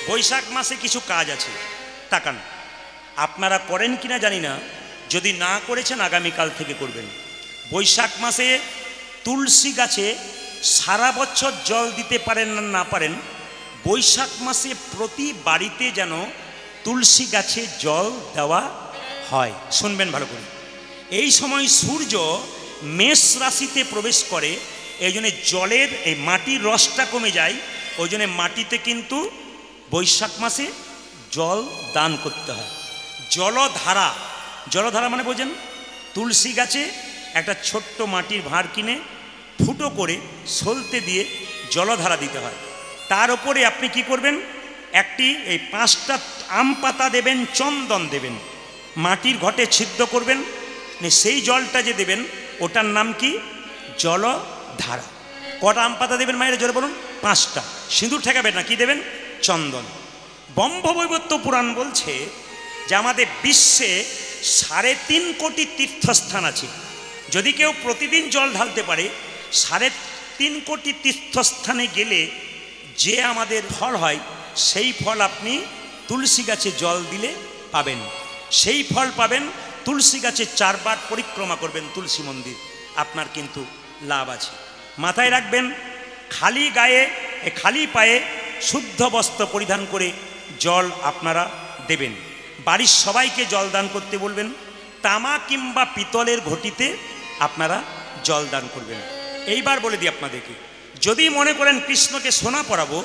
বৈশাখ মাসে কিছু কাজ আছে, তাকান। আপনারা করেন কিনা জানি না, যদি না করেছেন আগামীকাল থেকে করবেন। বৈশাখ মাসে তুলসী গাছে সারা বছর জল দিতে পারেন না পারেন, বৈশাখ মাসে প্রতি বাড়িতে যেন তুলসী গাছে জল দেওয়া হয়। শুনবেন ভালো করে। এই সময় সূর্য মেষ রাশিতে প্রবেশ করে, এই জন্য জলের এই মাটির রসটা কমে যায়। ওই জন্য মাটিতে কিন্তু বৈশাখ মাসে জল দান করতে হয়। জলধারা, জলধারা মানে বোঝেন, তুলসী গাছে একটা ছোট্ট মাটির ভাঁড় কিনে ফুটো করে সলতে দিয়ে জলধারা দিতে হয়। তার উপরে আপনি কি করবেন, একটি এই 5টা আম পাতা দেবেন, চন্দন দেবেন, মাটির ঘটে ছিদ্র করবেন, সেই জলটা যে দেবেন ওটার নাম কি, জলধারা। কটা আম পাতা দেবেন মায়ের জোরে বলুন? 5টা। সিঁদুর ঠেকাবেন না, কি দেবেন? চন্দন। ব্রহ্মবৈবর্ত পুরাণ বলছে যে আমাদের বিশ্বে 3.5 কোটি তীর্থস্থান আছে। যদি কেউ প্রতিদিন জল ঢালতে পারে, 3.5 কোটি তীর্থস্থানে গেলে যে আমাদের ফল হয়, সেই ফল আপনি তুলসী গাছে জল দিলে পাবেন। সেই ফল পাবেন, তুলসী গাছে 4 বার পরিক্রমা করবেন তুলসী মন্দির, আপনার কিন্তু লাভ আছে। মাথায় রাখবেন, খালি গায়ে খালি পায়ে শুদ্ধ বস্ত্র পরিধান করে জল আপনারা দেবেন। বাড়ির সবাইকে জল দান করতে বলবেন। তামা কিংবা পিতলের ঘটিতে আপনারা জল দান করবেন। এইবার বলে দিই আপনাদেরকে, যদি মনে করেন কৃষ্ণকে সোনা পরাবো,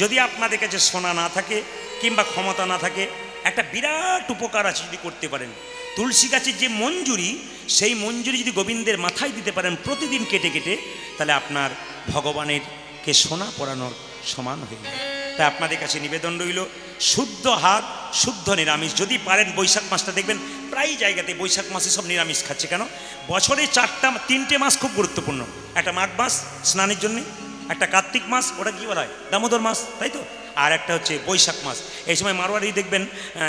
যদি আপনাদের কাছে সোনা না থাকে কিংবা ক্ষমতা না থাকে, একটা বিরাট উপকার আছে যদি করতে পারেন। তুলসী গাছের যে মঞ্জুরি, সেই মঞ্জুরি যদি গোবিন্দের মাথায় দিতে পারেন প্রতিদিন কেটে কেটে, তাহলে আপনার ভগবানেরকে সোনা পরানোর সমান হয়ে যায়। তাই আপনাদের কাছে নিবেদন রইল, শুদ্ধ হাত, শুদ্ধ নিরামিষ যদি পারেন। বৈশাখ মাসটা দেখবেন প্রায় জায়গাতে বৈশাখ মাসে সব নিরামিষ খাচ্ছে। কেন? বছরে 3টে মাস খুব গুরুত্বপূর্ণ। একটা মাঘ মাস স্নানের জন্যে, একটা কার্তিক মাস, ওটা কী বলা হয়, দামোদর মাস, তাই তো, আর একটা হচ্ছে বৈশাখ মাস। এই সময় মারোয়ারি দেখবেন,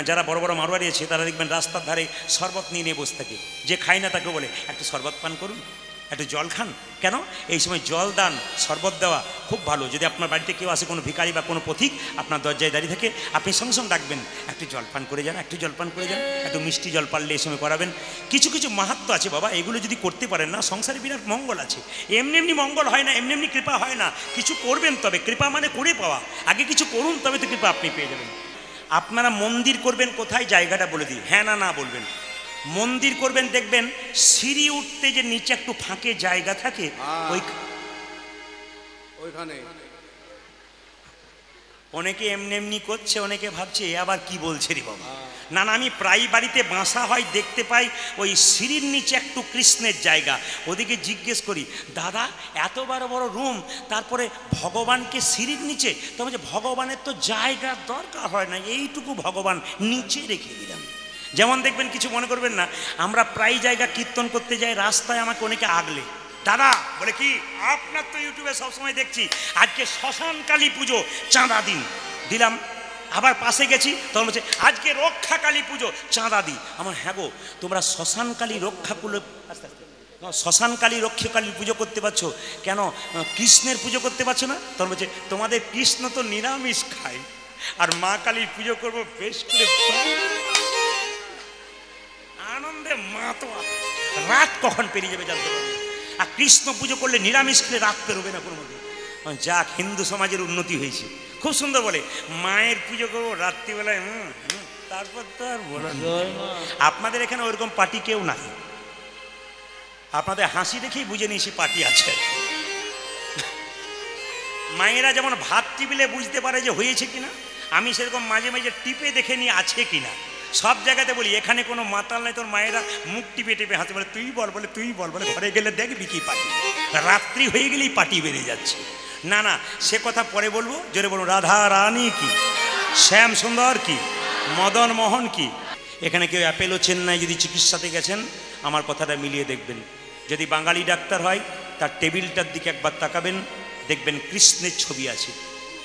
যারা বড় বড় মারোয়ারি আছে তারা দেখবেন রাস্তার ধারে শরবত নিয়ে নিয়ে বসে থাকে। যে খায় না তাকে বলে একটু শরবত পান করুন, একটু জল খান। কেন? এই সময় জল দান, শরবত দেওয়া খুব ভালো। যদি আপনার বাড়িতে কেউ আসে, কোনো ভিখারি বা কোনো পথিক আপনার দরজায় দাঁড়িয়ে থাকে, আপনি সঙ্গে সঙ্গে ডাকবেন, একটু জলপান করে যান, একটু জলপান করে যান, একটু মিষ্টি জল পারলে এই সময় করাবেন। কিছু কিছু মাহাত্ম্য আছে বাবা, এগুলো যদি করতে পারেন না, সংসারে বিরাট মঙ্গল আছে। এমনি এমনি মঙ্গল হয় না, এমনি এমনি কৃপা হয় না। কিছু করবেন, তবে কৃপা মানে করে পাওয়া। আগে কিছু করুন, তবে তো কৃপা আপনি পেয়ে যাবেন। আপনারা মন্দির করবেন কোথায়, জায়গাটা বলে দিই, হ্যাঁ না না বলবেন। মন্দির করবেন, দেখবেন সিঁড়ি উঠতে যে নিচে একটু ফাঁকে জায়গা থাকে, ওইখানে। অনেকে এমনি এমনি করছে, অনেকে ভাবছে এ আবার কি বলছে রে বাবা। না না, আমি প্রায় বাড়িতে বাসা হয় দেখতে পাই, ওই সিঁড়ির নিচে একটু কৃষ্ণের জায়গা। ওদিকে জিজ্ঞেস করি, দাদা এত বড় বড় রুম, তারপরে ভগবানকে সিঁড়ির নিচে? তো বলছে ভগবানের তো জায়গার দরকার হয় না, এইটুকু ভগবান নিচে রেখে দিলাম। যেমন দেখবেন, কিছু মনে করবেন না, আমরা প্রায় জায়গা কীর্তন করতে যাই, রাস্তায় আমাকে অনেকে আগলে, দাদা বলে কি, আপনার তো ইউটিউবে সবসময় দেখছি, আজকে শ্মশান কালী পুজো, চাঁদা দিন। দিলাম। আবার পাশে গেছি, তখন বলছে আজকে রক্ষা কালী পুজো, চাঁদা দিই। আমার হ্যাঁ গো, তোমরা শ্মশান কালী রক্ষাকুলো, শ্মশান কালী রক্ষা কালী পুজো করতে পারছো, কেন কৃষ্ণের পুজো করতে পারছো না? তখন বলছে তোমাদের কৃষ্ণ তো নিরামিষ খায়, আর মা কালীর পুজো করবো বেশ করে আনন্দে। মা তো রাত কখন পেরিয়ে যাবে জানতে পারবে। আর কৃষ্ণ পুজো করলে নিরামিষ খেলে রাত পেরোবে না কোনো মধ্যে। যাক, হিন্দু সমাজের উন্নতি হয়েছে, খুব সুন্দর বলে। মায়ের পুজো করবো রাত্রিবেলায়, তারপর তো আর বলো। আপনাদের এখানে ওইরকম পার্টি কেউ নাই, আপনাদের হাসি দেখেই বুঝে নিয়েছি পার্টি আছে। মায়েরা যেমন ভাত টিপিলে বুঝতে পারে যে হয়েছে কিনা, আমি সেরকম মাঝে মাঝে টিপে দেখে নিয়ে আছে কিনা। সব জায়গাতে বলি এখানে কোনো মাতাল নাই, তোর মায়েরা মুখ টিপে টিপে হাতে বলে তুই বল, বলে তুই বল, বলে ঘরে গেলে দেখবি কি পার্টি। রাত্রি হয়ে গেলেই পার্টি বেড়ে যাচ্ছে। না না, সে কথা পরে বলবো, জোরে বলবো রাধা রানী কি, শ্যাম সুন্দর কি, মদন মোহন কি। এখানে কেউ অ্যাপেলো চেন্নাই যদি চিকিৎসাতে গেছেন, আমার কথাটা মিলিয়ে দেখবেন। যদি বাঙালি ডাক্তার হয়, তার টেবিলটার দিকে একবার তাকাবেন, দেখবেন কৃষ্ণের ছবি আছে।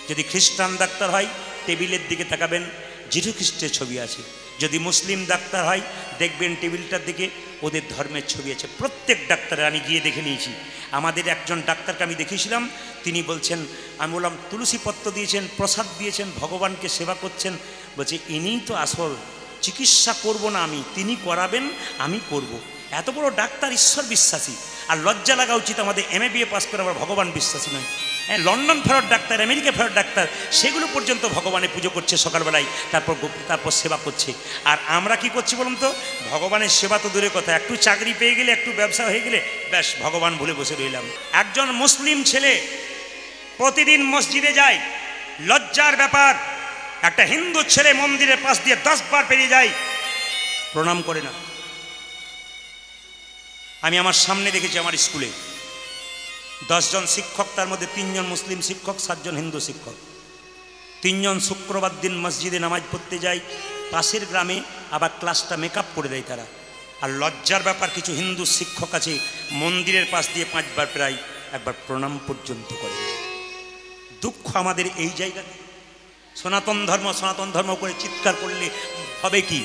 যদি খ্রিস্টান ডাক্তার হয়, টেবিলের দিকে তাকাবেন, যীশু খ্রিস্টের ছবি আছে। যদি মুসলিম ডাক্তার হয় দেখবেন টেবিলটার দিকে ওদের ধর্মের ছবি আছে, প্রত্যেক ডাক্তারের। আমি গিয়ে দেখে নিয়েছি। আমাদের একজন ডাক্তারকে আমি দেখেছিলাম, তিনি বলছেন, আমি বললাম তুলসী পত্র দিয়েছেন, প্রসাদ দিয়েছেন, ভগবানকে সেবা করছেন। বলছে ইনিই তো আসল, চিকিৎসা করব না আমি, তিনি করাবেন, আমি করব। এত বড় ডাক্তার ঈশ্বর বিশ্বাসী। আর লজ্জা লাগা উচিত আমাদের MA BA পাস করে আবার ভগবান বিশ্বাসী নয়। হ্যাঁ, লন্ডন ফেরত ডাক্তার, আমেরিকা ফেরত ডাক্তার, সেগুলো পর্যন্ত ভগবানের পুজো করছে সকালবেলায়, তারপর সেবা করছে। আর আমরা কি করছি বলুন তো? ভগবানের সেবা তো দূরের কথা, একটু চাকরি পেয়ে গেলে, একটু ব্যবসা হয়ে গেলে ব্যাস ভগবান ভুলে বসে রইলাম। একজন মুসলিম ছেলে প্রতিদিন মসজিদে যায়, লজ্জার ব্যাপার। একটা হিন্দু ছেলে মন্দিরের পাশ দিয়ে 10 বার পেরিয়ে যায়, প্রণাম করে না। আমি আমার সামনে দেখেছি, আমার স্কুলে 10 জন শিক্ষক, তার মধ্যে 3 জন মুসলিম শিক্ষক, 7 জন হিন্দু শিক্ষক। 3 জন শুক্রবার দিন মসজিদে নামাজ পড়তে যায়, পাশের গ্রামে আবার ক্লাসটা মেকআপ করে দেয় তারা। আর লজ্জার ব্যাপার, কিছু হিন্দু শিক্ষক আছে মন্দিরের পাশ দিয়ে 5 বার প্রায় একবার প্রণাম পর্যন্ত করে। দুঃখ আমাদের এই জায়গাতে। সনাতন ধর্ম করে চিৎকার করলে হবে কি?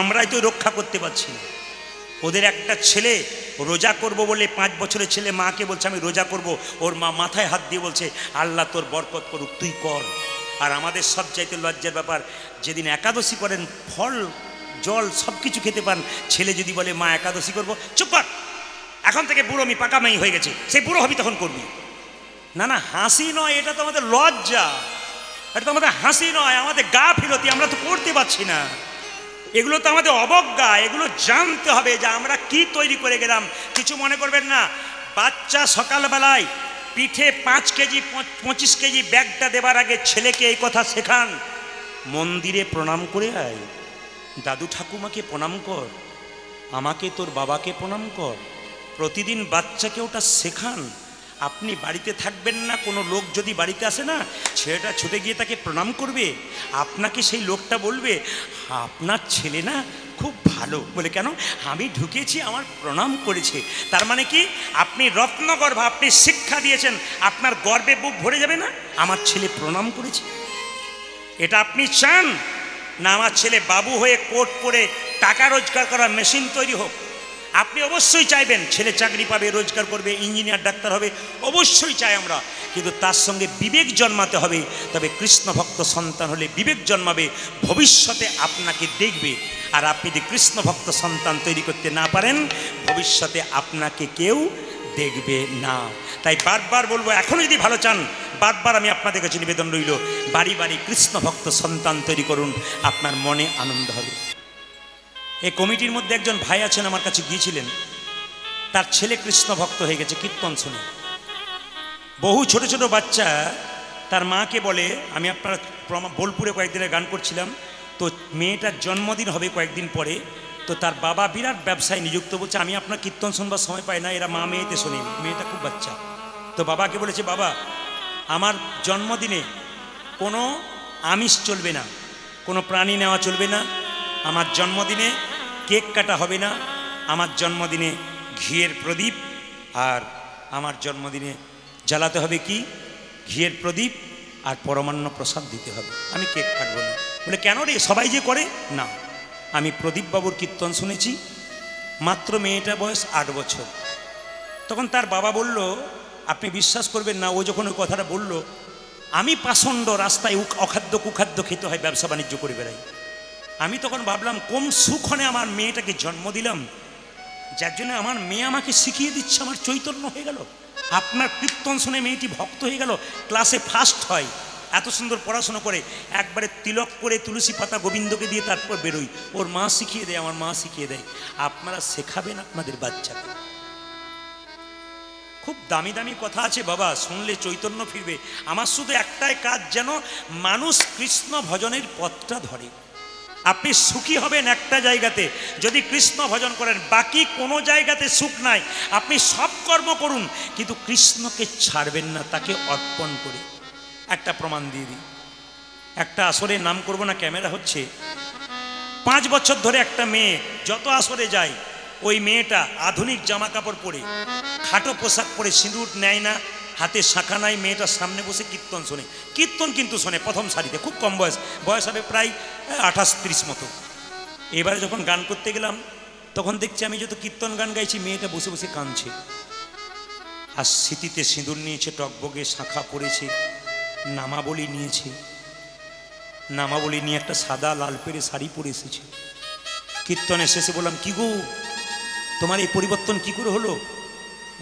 আমরাই তো রক্ষা করতে পারছি না। ওদের একটা ছেলে রোজা করব বলে, 5 বছরের ছেলে মাকে বলছে আমি রোজা করব, ওর মা মাথায় হাত দিয়ে বলছে আল্লাহ তোর বরকত করুক, তুই কর। আর আমাদের সবচাইতে লজ্জার ব্যাপার, যেদিন একাদশী করেন ফল জল সব কিছু খেতে পান, ছেলে যদি বলে মা একাদশী করব, চুপ কর, এখন থেকে বুড়ো, আমি পাকা মেয়ে হয়ে গেছে, সেই বুড়ো হবি তখন করবি। না না, হাসি নয়, এটা তো আমাদের লজ্জা, এটা তো আমাদের হাসি নয়, আমাদের গা ফিরতি। আমরা তো করতে পারছি না। এগুলো তো আমাদের অবজ্ঞা। এগুলো জানতে হবে যে আমরা কি তৈরি করে গেলাম। কিছু মনে করবেন না। বাচ্চা সকালবেলায় পিঠে 5 কেজি 25 কেজি ব্যাগটা দেবার আগে ছেলেকে এই কথা শেখান, মন্দিরে প্রণাম করে আয়, দাদু ঠাকুমাকে প্রণাম কর, আমাকে তোর বাবাকে প্রণাম কর। প্রতিদিন বাচ্চাকে ওটা শেখান। আপনি বাড়িতে থাকবেন না, কোনো লোক যদি বাড়িতে আসে না, ছেলেটা ছুটে গিয়ে তাকে প্রণাম করবে। আপনাকে সেই লোকটা বলবে আপনার ছেলে না খুব ভালো, বলে কেন? আমি ঢুকেছি, আমার প্রণাম করেছে। তার মানে কি? আপনি রত্নগর্ভ, আপনি শিক্ষা দিয়েছেন, আপনার গর্বে বুক ভরে যাবে না, আমার ছেলে প্রণাম করেছে। এটা আপনি চান না আমার ছেলে বাবু হয়ে কোট করে টাকা রোজগার করার মেশিন তৈরি হোক? আপনি অবশ্যই চাইবেন ছেলে চাকরি পাবে, রোজগার করবে, ইঞ্জিনিয়ার ডাক্তার হবে, অবশ্যই চাই আমরা। কিন্তু তার সঙ্গে বিবেক জন্মাতে হবে। তবে কৃষ্ণ ভক্ত সন্তান হলে বিবেক জন্মাবে, ভবিষ্যতে আপনাকে দেখবে। আর আপনি যদি কৃষ্ণ ভক্ত সন্তান তৈরি করতে না পারেন, ভবিষ্যতে আপনাকে কেউ দেখবে না। তাই বারবার বলবো, এখনও যদি ভালো চান, বারবার আমি আপনাদের কাছে নিবেদন রইল, বাড়ি বাড়ি কৃষ্ণ ভক্ত সন্তান তৈরি করুন, আপনার মনে আনন্দ হবে। এই কমিটির মধ্যে একজন ভাই আছেন, আমার কাছে গিয়েছিলেন, তার ছেলে কৃষ্ণ ভক্ত হয়ে গেছে কীর্তন শুনে। বহু ছোট ছোট বাচ্চা তার মাকে বলে, আমি আপনার বোলপুরে কয়েকদিনের গান করছিলাম, তো মেয়েটার জন্মদিন হবে কয়েকদিন পরে, তো তার বাবা বিরাট ব্যবসায় নিযুক্ত, বলছে আমি আপনার কীর্তন শুনবার সময় পাই না, এরা মা মেয়েতে শোনে, মেয়েটা খুব বাচ্চা। তো বাবাকে বলেছে, বাবা আমার জন্মদিনে কোনো আমিষ চলবে না, কোনো প্রাণী নেওয়া চলবে না, আমার জন্মদিনে কেক কাটা হবে না, আমার জন্মদিনে ঘিয়ের প্রদীপ, আর আমার জন্মদিনে জ্বালাতে হবে কি? ঘিয়ের প্রদীপ আর পরমান্ন প্রসাদ দিতে হবে, আমি কেক কাটবো না। বলে কেন রে, সবাই যে করে? না, আমি প্রদীপ বাবুর কীর্তন শুনেছি, মাত্র মেয়েটা বয়স 8 বছর। তখন তার বাবা বলল, আপনি বিশ্বাস করবেন না, ও যখন ওই কথাটা বলল, আমি পাষণ্ড, রাস্তায় অখাদ্য কুখাদ্য খেতে হয়, ব্যবসা বাণিজ্য করে বেড়াই। আমি তখন ভাবলাম কোন সুখনে আমার মেয়েটাকে জন্ম দিলাম, যার জন্য আমার মেয়ে আমাকে শিখিয়ে দিচ্ছে, আমার চৈতন্য হয়ে গেল। আপনার কীর্তন শুনে মেয়েটি ভক্ত হয়ে গেল, ক্লাসে ফার্স্ট হয়, এত সুন্দর পড়াশোনা করে, একবারে তিলক করে তুলসী পাতা গোবিন্দকে দিয়ে তারপর বেরোই, ওর মা শিখিয়ে দেয়, আমার মা শিখিয়ে দেয়। আপনারা শেখাবেন আপনাদের বাচ্চাকে। খুব দামি দামি কথা আছে বাবা, শুনলে চৈতন্য ফিরবে। আমার শুধু একটাই কাজ, যেন মানুষ কৃষ্ণ ভজনের পথটা ধরে। আপনি সুখী হবেন একটা জায়গাতে যদি কৃষ্ণ ভজন করেন, বাকি কোনো জায়গাতে সুখ নাই। আপনি সব কর্ম করুন, কিন্তু কৃষ্ণকে ছাড়বেন না, তাকে অর্পণ করে। একটা প্রমাণ দিয়ে দিই, একটা আসরে নাম করব না, ক্যামেরা হচ্ছে, 5 বছর ধরে একটা মেয়ে যত আসরে যায়, ওই মেয়েটা আধুনিক জামা কাপড় পরে, খাটো পোশাক পরে, সিঁদুর নেয় না, হাতে শাঁখা নাই, মেয়েটার সামনে বসে কীর্তন শোনে। কীর্তন কিন্তু শোনে প্রথম সারিতে, খুব কম বয়স, বয়স হবে প্রায় 28-30 মতো। এবারে যখন গান করতে গেলাম তখন দেখছি আমি যত কীর্তন গান গাইছি মেয়েটা বসে বসে কাঁদছে, আর স্মৃতিতে সিঁদুর নিয়েছে, টকবগে শাঁখা পরেছে, নামাবলী নিয়েছে, নামাবলী নিয়ে একটা সাদা লাল পেরে শাড়ি পরে এসেছে। কীর্তনের শেষে বললাম, কি গো তোমার এই পরিবর্তন কি করে হলো?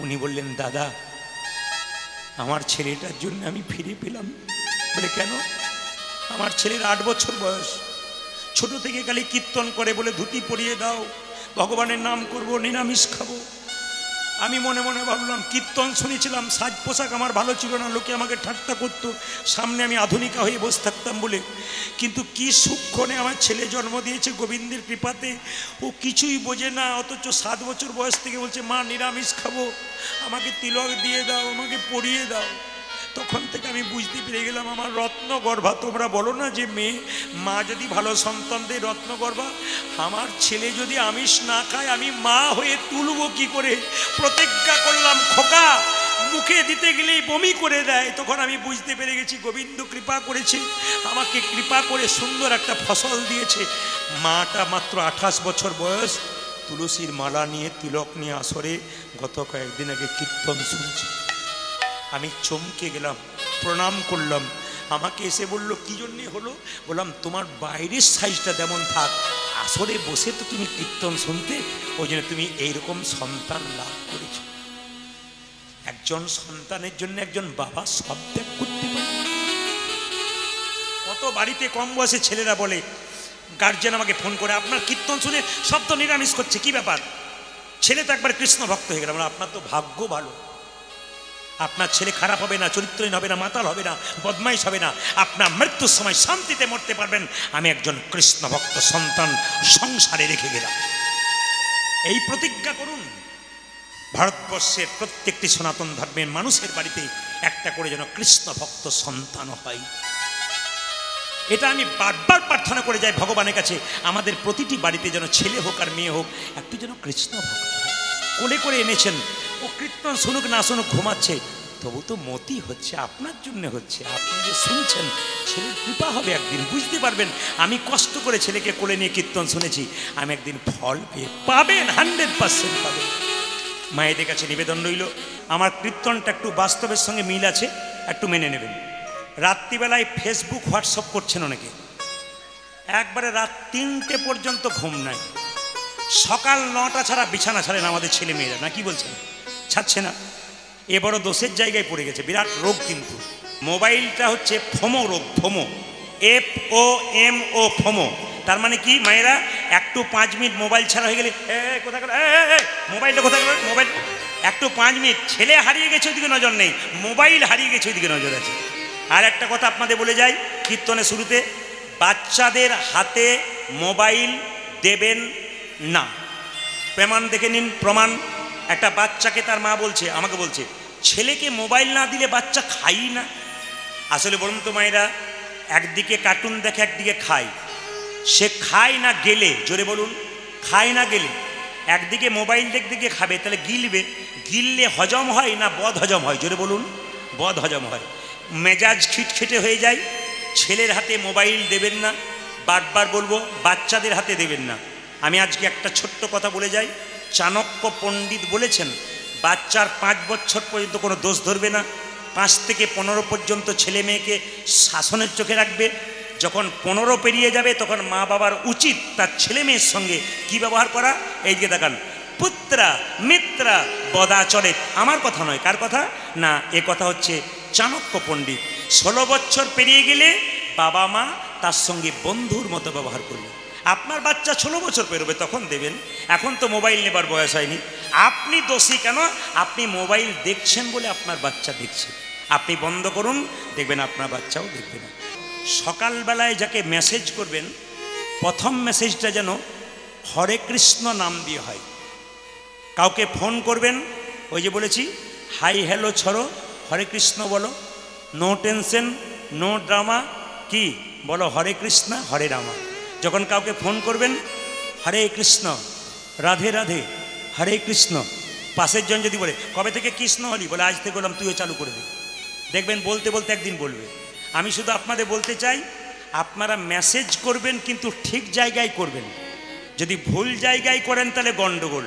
উনি বললেন, দাদা আমার ছেলেটার জন্য আমি ফিরে পেলাম। বলে কেন? আমার ছেলের 8 বছর বয়স, ছোট থেকে খালি কীর্তন করে, বলে ধুতি পরিয়ে দাও, ভগবানের নাম করব, নিরামিষ খাবো। আমি মনে মনে ভাবলাম, কীর্তন শুনেছিলাম, সাজ পোশাক আমার ভালো ছিল না, লোকে আমাকে ঠাট্টা করতো, সামনে আমি আধুনিকা হয়ে বসে থাকতাম বলে। কিন্তু কি সূক্ষ্মে আমার ছেলে জন্ম দিয়েছে গোবিন্দের কৃপাতে, ও কিছুই বোঝে না, অথচ 7 বছর বয়স থেকে বলছে, মা নিরামিষ খাবো, আমাকে তিলক দিয়ে দাও, আমাকে পরিয়ে দাও। তখন থেকে আমি বুঝতে পেরে গেলাম আমার রত্নগর্ভা। তোমরা বলো না যে মেয়ে মা যদি ভালো সন্তান দেয় রত্নগর্ভা, আমার ছেলে যদি আমিষ না খায় আমি মা হয়ে তুলব কি করে? প্রতিজ্ঞা করলাম, খোকা মুখে দিতে গেলেই বমি করে দেয়। তখন আমি বুঝতে পেরে গেছি গোবিন্দ কৃপা করেছে, আমাকে কৃপা করে সুন্দর একটা ফসল দিয়েছে। মাটা মাত্র 28 বছর বয়স, তুলসীর মালা নিয়ে তিলক নিয়ে আসরে গত কয়েকদিন আগে কীর্তন শুনছি। আমি চমকে গেলাম, প্রণাম করলাম। আমাকে এসে বলল, কি জন্যে হলো? বললাম, তোমার বাইরের সাইজটা যেমন থাক, আসরে বসে তো তুমি কীর্তন শুনতে, ওই জন্য তুমি এইরকম সন্তান লাভ করেছ। একজন সন্তানের জন্য একজন বাবা সব ত্যাগ করতে পারে। কত বাড়িতে কম বয়সে ছেলেরা বলে, গার্জেন আমাকে ফোন করে, আপনার কীর্তন শুনে সব তো নিরামিষ করছে, কি ব্যাপার? ছেলে তো একবার কৃষ্ণ ভক্ত হয়ে গেল। আপনার তো ভাগ্য ভালো, আপনার ছেলে খারাপ হবে না, চরিত্রহীন হবে না, মাতাল হবে না, বদমাইশ হবে না, আপনার মৃত্যুর সময় শান্তিতে মরতে পারবেন। আমি একজন কৃষ্ণ ভক্ত সন্তান সংসারে রেখে গেলাম। এই প্রতিজ্ঞা করুন, ভারতবর্ষের প্রত্যেকটি সনাতন ধর্মের মানুষের বাড়িতে একটা করে যেন কৃষ্ণ ভক্ত সন্তান হয়। এটা আমি বারবার প্রার্থনা করে যাই ভগবানের কাছে, আমাদের প্রতিটি বাড়িতে যেন ছেলে হোক আর মেয়ে হোক একটু যেন কৃষ্ণ ভক্ত হয়। কোলে করে এনেছেন, ও কীর্তন শুনুক না শুনুক, ঘুমাচ্ছে, তবু তো মতি হচ্ছে, আপনার জন্য হচ্ছে। আপনি যে শুনছেন, ছেলের কৃপা হবে, একদিন বুঝতে পারবেন। আমি কষ্ট করে ছেলেকে কোলে নিয়ে কীর্তন শুনেছি, আমি একদিন ফল পেয়ে পাবেন, 100% পাবেন। মায়েদের কাছে নিবেদন রইল, আমার কীর্তনটা একটু বাস্তবের সঙ্গে মিল আছে, একটু মেনে নেবেন। রাত্রিবেলায় ফেসবুক হোয়াটসঅ্যাপ করছেন অনেকে, একবারে রাত 3টে পর্যন্ত ঘুম নাই, সকাল 9টা ছাড়া বিছানা ছাড়েন আমাদের ছেলে মেয়েরা, না কি বলছেন? ছাড়ছে না। এ বড় দোষের জায়গায় পড়ে গেছে, বিরাট রোগ। কিন্তু মোবাইলটা হচ্ছে ফোমো রোগ, ফোমো, FOMO, ফোমো। তার মানে কি মায়েরা, একটু 5 মিনিট মোবাইল ছাড়া হয়ে গেলে, কোথায় গেল মোবাইলটা, কোথায় গেল মোবাইল, একটু 5 মিনিট, ছেলে হারিয়ে গেছে ওইদিকে নজর নেই, মোবাইল হারিয়ে গেছে ওইদিকে নজর আছে। আর একটা কথা আপনাদের বলে যাই, কীর্তনের শুরুতে বাচ্চাদের হাতে মোবাইল দেবেন না। প্রমাণ দেখে নিন, প্রমাণ। একটা বাচ্চাকে তার মা বলছে, আমাকে বলছে, ছেলেকে মোবাইল না দিলে বাচ্চা খাই না। আসলে বলুন তো মায়েরা, একদিকে কার্টুন দেখে একদিকে খায়, সে খায় না গেলে, জোরে বলুন, খায় না গেলে, একদিকে মোবাইল দেখদিকে খাবে, তাহলে গিলবে, গিললে হজম হয় না বদ হজম হয়? জোরে বলুন, বদ হজম হয়, মেজাজ খিটখিটে হয়ে যায়। ছেলের হাতে মোবাইল দেবেন না, বারবার বলবো, বাচ্চাদের হাতে দেবেন না। আমি আজকে একটা ছোট্ট কথা বলে যাই, চাণক্য পণ্ডিত বলেছেন, বাচ্চার 5 বছর পর্যন্ত কোনো দোষ ধরবে না, 5 থেকে 15 পর্যন্ত ছেলে মেয়েকে শাসনের চোখে রাখবে। যখন 15 পেরিয়ে যাবে তখন মা বাবার উচিত তার ছেলে মেয়ের সঙ্গে কি ব্যবহার করা। এই যে দেখান, পুত্রা মিত্রা বদাচরে, আমার কথা নয়, কার কথা না, এ কথা হচ্ছে চাণক্য পণ্ডিত। 16 বছর পেরিয়ে গেলে বাবা মা তার সঙ্গে বন্ধুর মতো ব্যবহার করবে। আপনার বাচ্চা 16 বছর পেরোবে তখন দেবেন, এখন তো মোবাইল নেবার বয়স হয়নি। আপনি দোষী কেন? আপনি মোবাইল দেখছেন বলে আপনার বাচ্চা দেখছে। আপনি বন্ধ করুন, দেখবেন আপনার বাচ্চাও দেখবে না। সকালবেলায় যাকে মেসেজ করবেন, প্রথম মেসেজটা যেন হরে কৃষ্ণ নাম দিয়ে হয়। কাউকে ফোন করবেন, ওই যে বলেছি, হাই হ্যালো ছড়ো, হরে কৃষ্ণ বলো, নো টেনশন নো ড্রামা, কি বলো, হরে কৃষ্ণ হরে রামা। যখন কাউকে ফোন করবেন, হরে কৃষ্ণ রাধে রাধে হরে কৃষ্ণ। পাশের জন যদি বলে, কবে থেকে কৃষ্ণ হলি, বলে আজ থেকে বললাম, তুইও চালু করে দে, দেখবেন বলতে বলতে একদিন বলবে। আমি শুধু আপনাদের বলতে চাই, আপনারা মেসেজ করবেন কিন্তু ঠিক জায়গায় করবেন। যদি ভুল জায়গায় করেন তাহলে গন্ডগোল।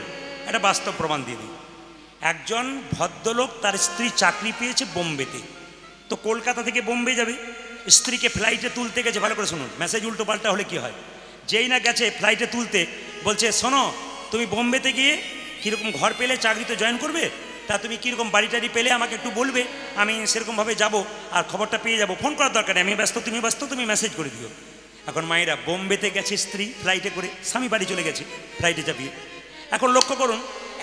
এটা বাস্তব প্রমাণ দিয়ে দিই। একজন ভদ্রলোক, তার স্ত্রী চাকরি পেয়েছে বোম্বেতে, তো কলকাতা থেকে বোম্বে যাবে, স্ত্রীকে ফ্লাইটে তুলতে গেছে। ভালো করে শুনুন, মেসেজ উল্টো পাল্টা হলে কি হয়। যেই না গেছে ফ্লাইটে তুলতে, বলছে শোনো তুমি বোম্বেতে গিয়ে কীরকম ঘর পেলে, চাকরি তো জয়েন করবে, তা তুমি কীরকম বাড়ি টাড়ি পেলে আমাকে একটু বলবে, আমি সেরকমভাবে যাব আর খবরটা পেয়ে যাব। ফোন করার দরকার নেই, আমি ব্যস্ত তুমি ব্যস্ত, তুমি মেসেজ করে দিও। এখন মায়েরা বোম্বেতে গেছে স্ত্রী ফ্লাইটে করে, স্বামী বাড়ি চলে গেছে ফ্লাইটে চাপিয়ে। এখন লক্ষ্য করুন,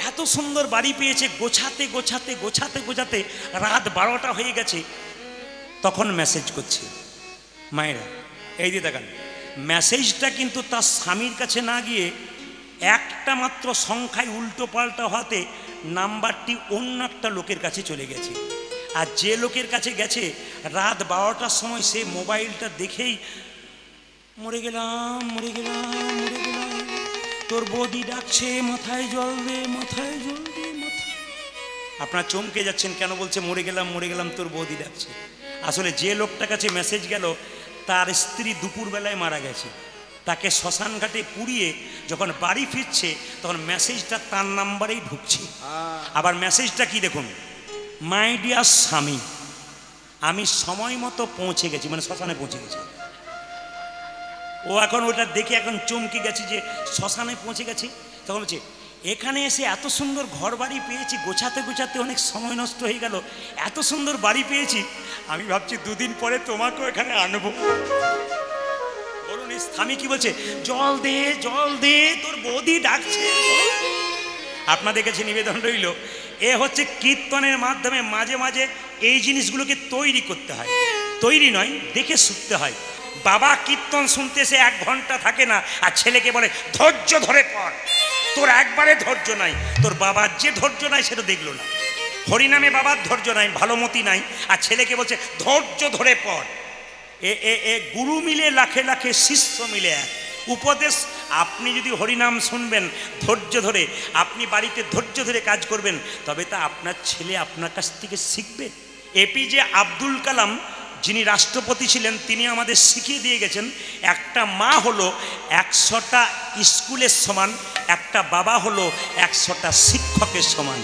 এত সুন্দর বাড়ি পেয়েছে, গোছাতে গোছাতে গোছাতে গোছাতে রাত 12টা হয়ে গেছে, তখন মেসেজ করছে। মায়েরা এই দিয়ে দেখান, মেসেজটা কিন্তু তার স্বামীর কাছে না গিয়ে একটা মাত্র সংখ্যায় উল্টো পাল্টা হতে নাম্বারটি অন্য একটা লোকের কাছে চলে গেছে। আর যে লোকের কাছে গেছে রাত 12টার সময় সে মোবাইলটা দেখেই মরে গেলাম মরে গেলাম মরে গেলাম, তোর বৌদি ডাকছে, মাথায় জল দে মাথায় জল দে মাথায়। আপনারা চমকে যাচ্ছেন, কেন বলছে মরে গেলাম তোর বৌদি ডাকছে? আসলে যে লোকটার কাছে মেসেজ গেল তার স্ত্রী দুপুরবেলায় মারা গেছে, তাকে শ্মশান ঘাটে পুড়িয়ে যখন বাড়ি ফিরছে তখন মেসেজটা তার নাম্বারেই ঢুকছে। আবার মেসেজটা কি দেখুন, মাই ডিয়ার স্বামী, আমি সময় মতো পৌঁছে গেছি, মানে শ্মশানে পৌঁছে গেছি। ও এখন ওটা দেখে এখন চমকে গেছে যে শ্মশানে পৌঁছে গেছে। তখন বলছে এখানে এসে এত সুন্দর ঘর বাড়ি পেয়েছি, গোছাতে গোছাতে অনেক সময় নষ্ট হয়ে গেল, এত সুন্দর বাড়ি পেয়েছি, আমি ভাবছি দুদিন পরে তোমাকেও এখানে আনবো। বলুন স্বামী কি বলছে, জল দে তোর বৌদি ডাকছে। আপনাদের কাছে নিবেদন রইল, এ হচ্ছে কীর্তনের মাধ্যমে মাঝে মাঝে এই জিনিসগুলোকে তৈরি করতে হয়, তৈরি নয় দেখে শিখতে হয়। বাবা কীর্তন শুনতে সে 1 ঘন্টা থাকে না, আর ছেলেকে বলে ধৈর্য ধরে পড়, তোর একবারে ধৈর্য নাই, তোর বাবার যে ধৈর্য নাই সেটা দেখলো না। হরিনামে বাবার ধৈর্য নাই, ভালোমতি নাই, আর ছেলেকে বলছে ধৈর্য ধরে পড়। এ গুরু মিলে লাখে লাখে, শিষ্য মিলে এক। উপদেশ, আপনি যদি হরিনাম শুনবেন ধৈর্য ধরে, আপনি বাড়িতে ধৈর্য ধরে কাজ করবেন, তবে তা আপনার ছেলে আপনার কাছ থেকে শিখবে। এপিজে আব্দুল কালাম যিনি রাষ্ট্রপতি ছিলেন, তিনি আমাদের শিখিয়ে দিয়ে গেছেন, একটা মা হলো 100টা স্কুলের সমান, একটা বাবা হলো 100টা শিক্ষকের সমান।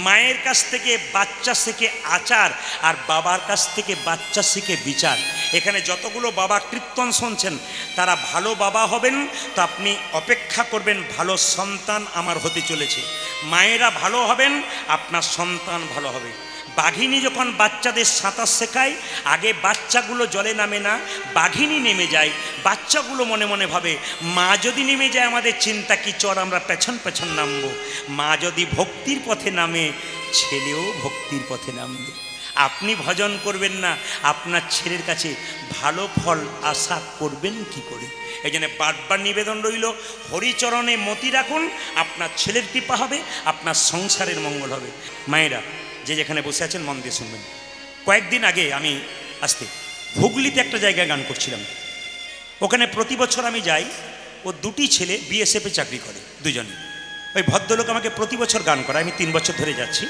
মায়ের কাছ থেকে বাচ্চা শেখে আচার, আর বাবার কাছ থেকে বাচ্চা শিখে বিচার। এখানে যতগুলো বাবা কীর্তন শুনছেন তারা ভালো বাবা হবেন, তো আপনি অপেক্ষা করবেন ভালো সন্তান আমার হতে চলেছে। মায়েরা ভালো হবেন, আপনার সন্তান ভালো হবে। বাঘিনী যখন বাচ্চাদের সাঁতার শেখায়, আগে বাচ্চাগুলো জলে নামে না, বাঘিনী নেমে যায়। বাচ্চাগুলো মনে মনে ভাবে মা যদি নেমে যায় আমাদের চিন্তা কি, চর আমরা পেছন পেছন নামবো। মা যদি ভক্তির পথে নামে, ছেলেও ভক্তির পথে নামবে। আপনি ভজন করবেন না, আপনার ছেলের কাছে ভালো ফল আশা করবেন কি করে? এই জন্য বারবার নিবেদন রইল, হরিচরণে মতি রাখুন, আপনার ছেলের কৃপা হবে, আপনার সংসারের মঙ্গল হবে। মায়েরা যে যেখানে বসে আছেন মন দিয়ে শুনবেন। কয়েকদিন আগে আমি হুগলিতে একটা জায়গায় গান করছিলাম, ওখানে প্রতি বছর আমি যাই। ও 2টি ছেলে বিএসএফে চাকরি করে, দুজনে। ওই ভদ্রলোক আমাকে প্রতি বছর গান করায়, আমি 3 বছর ধরে যাচ্ছি।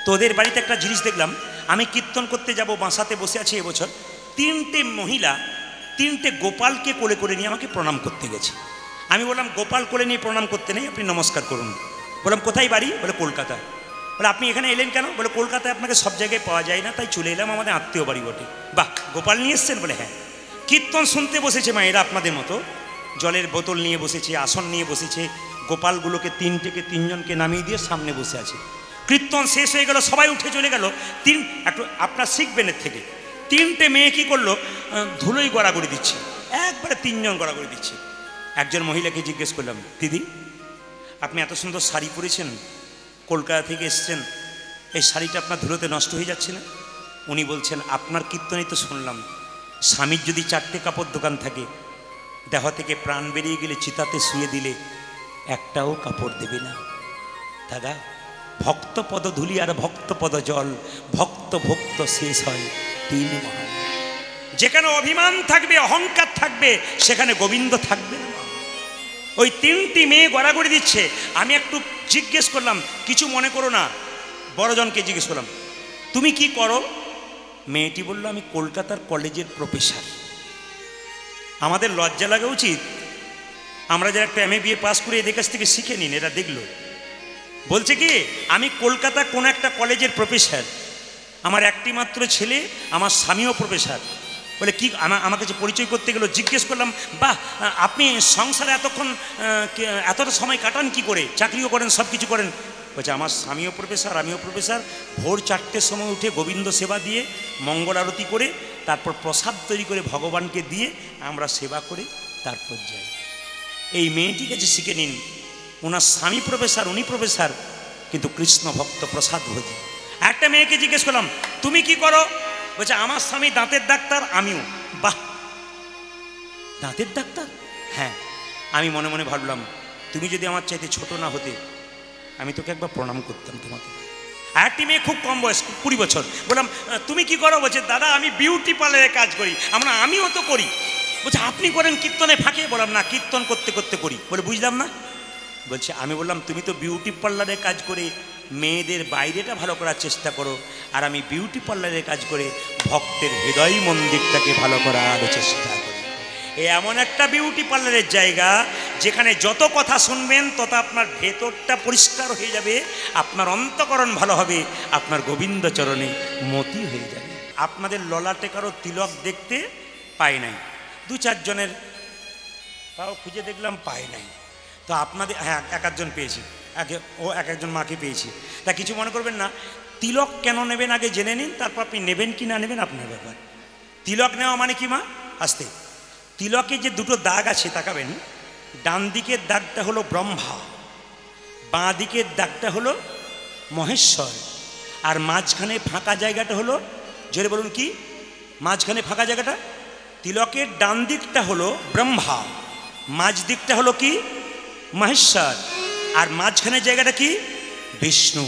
তো ওদের বাড়িতে একটা জিনিস দেখলাম, আমি কীর্তন করতে যাব, বাসাতে বসে আছি এবছর, 3টে মহিলা 3টে গোপালকে কোলে করে নিয়ে আমাকে প্রণাম করতে গেছে। আমি বললাম গোপাল কোলে নিয়ে প্রণাম করতে নেই, আপনি নমস্কার করুন। বললাম কোথায় বাড়ি? বলে কলকাতা। বলে আপনি এখানে এলেন কেন? বলে কলকাতায় আপনাকে সব জায়গায় পাওয়া যায় না, তাই চলে এলাম, আমাদের আত্মীয় বাড়ি বটে। বাহ, গোপাল নিয়ে এসছেন? বলে হ্যাঁ। কীর্তন শুনতে বসেছে মায়েরা আপনাদের মতো, জলের বোতল নিয়ে বসেছে, আসন নিয়ে বসেছে, গোপালগুলোকে 3জনকে নামিয়ে দিয়ে সামনে বসে আছে। কীর্তন শেষ হয়ে গেল, সবাই উঠে চলে গেল। একটু আপনার শিখবেন এর থেকে। 3টে মেয়ে কী করলো, ধুলোই গড়াগড়ি দিচ্ছে, একবারে 3জন গড়াগড়ি দিচ্ছে। একজন মহিলাকে জিজ্ঞেস করলাম, দিদি আপনি এত সুন্দর শাড়ি পরেছেন, কলকাতা থেকে এসছেন, এই শাড়িটা আপনার ধুলোতে নষ্ট হয়ে যাচ্ছে না? উনি বলছেন, আপনার কীর্তনই তো শুনলাম, স্বামীর যদি 4টে কাপড় দোকান থাকে, দেহ থেকে প্রাণ বেরিয়ে গেলে চিতাতে শুয়ে দিলে একটাও কাপড় দেবে না। দাদা, ভক্ত পদ ধুলি আর ভক্ত পদ জল, ভক্ত ভক্ত শেষ হয় 3 মহান। যেখানে অভিমান থাকবে, অহংকার থাকবে, সেখানে গোবিন্দ থাকবে না। ওই 3টি মেয়ে গড়াগড়ি দিচ্ছে। আমি একটু জিজ্ঞেস করলাম, কিছু মনে করো না, বড়জনকে জিজ্ঞেস করলাম, তুমি কি করো? মেয়েটি বলল, আমি কলকাতার কলেজের প্রফেসর। আমাদের লজ্জা লাগা উচিত, আমরা যারা একটা MA BA পাস করে এদের কাছ থেকে শিখে নিন। এরা দেখলো বলছে কি, আমি কলকাতা কোন একটা কলেজের প্রফেসর, আমার একটি মাত্র ছেলে, আমার স্বামীও প্রফেসর। বলে কি, আমার কাছে পরিচয় করতে গেল, জিজ্ঞেস করলাম, বাহ আপনি সংসারে এতটা সময় কাটান কি করে, চাকরিও করেন সব কিছু করেন? বলছে আমার স্বামীও প্রফেসর, আমিও প্রফেসর। ভোর 4টের সময় উঠে গোবিন্দ সেবা দিয়ে মঙ্গল আরতি করে তারপর প্রসাদ তৈরি করে ভগবানকে দিয়ে আমরা সেবা করে তারপর যাই। এই মেয়েটি কাছে শিখে নিন, ওনার স্বামী প্রফেসর, উনি প্রফেসর, কিন্তু কৃষ্ণ ভক্ত, প্রসাদ ভোজি। একটা মেয়েকে জিজ্ঞেস করলাম, তুমি কি করো? বলছে আমার স্বামী দাঁতের ডাক্তার, আমিও। বাহ, দাঁতের ডাক্তার? হ্যাঁ। আমি মনে মনে ভাবলাম, তুমি যদি আমার চাইতে ছোট না হতে, আমি তোকে একবার প্রণাম করতাম তোমাকে। আর একটি মেয়ে খুব কম বয়স, 20 বছর। বললাম তুমি কি করো? বলছে দাদা আমি বিউটি পার্লারে কাজ করি। আমিও তো করি। বলছে আপনি করেন কীর্তনে ফাঁকে? বললাম না, কীর্তন করতে করতে করি। বলে বুঝলাম না। বলছে আমি বললাম তুমি তো বিউটি পার্লারে কাজ করে মেয়েদের বাইরেটা ভালো করার চেষ্টা করো, আর আমি বিউটি পার্লারে কাজ করে ভক্তের হৃদয় মন্দিরটাকে ভালো করার চেষ্টা করি। এমন একটা বিউটি পার্লারের জায়গা যেখানে যত কথা শুনবেন তত আপনার ভেতরটা পরিষ্কার হয়ে যাবে, আপনার অন্তঃকরণ ভালো হবে, আপনার গোবিন্দ চরণে মতি হয়ে যাবে। আপনাদের ললাটে কারো তিলক দেখতে পাই নাই, 2-4 জনের তাও খুঁজে দেখলাম, পাই নাই। তো আপনাদের, হ্যাঁ এক একজন পেয়েছি, এক একজন মাকে পেয়েছি। তা কিছু মনে করবেন না। তিলক কেন নেবেন আগে জেনে নিন, তারপর আপনি নেবেন কি না নেবেন আপনার ব্যাপার। তিলক নেওয়া মানে কি মা? আসতে, তিলকে যে 2টো দাগ আছে তাকাবেন, ডান দিকের দাগটা হলো ব্রহ্মা, বাঁ দিকের দাগটা হলো মহেশ্বর, আর মাঝখানে ফাঁকা জায়গাটা হলো, জোরে বলুন কি মাঝখানে ফাঁকা জায়গাটা? তিলকের ডান দিকটা হলো ব্রহ্মা, মাঝ দিকটা হলো কি মহেশ্বর, আর মাঝখানে জায়গাটা কি বিষ্ণু।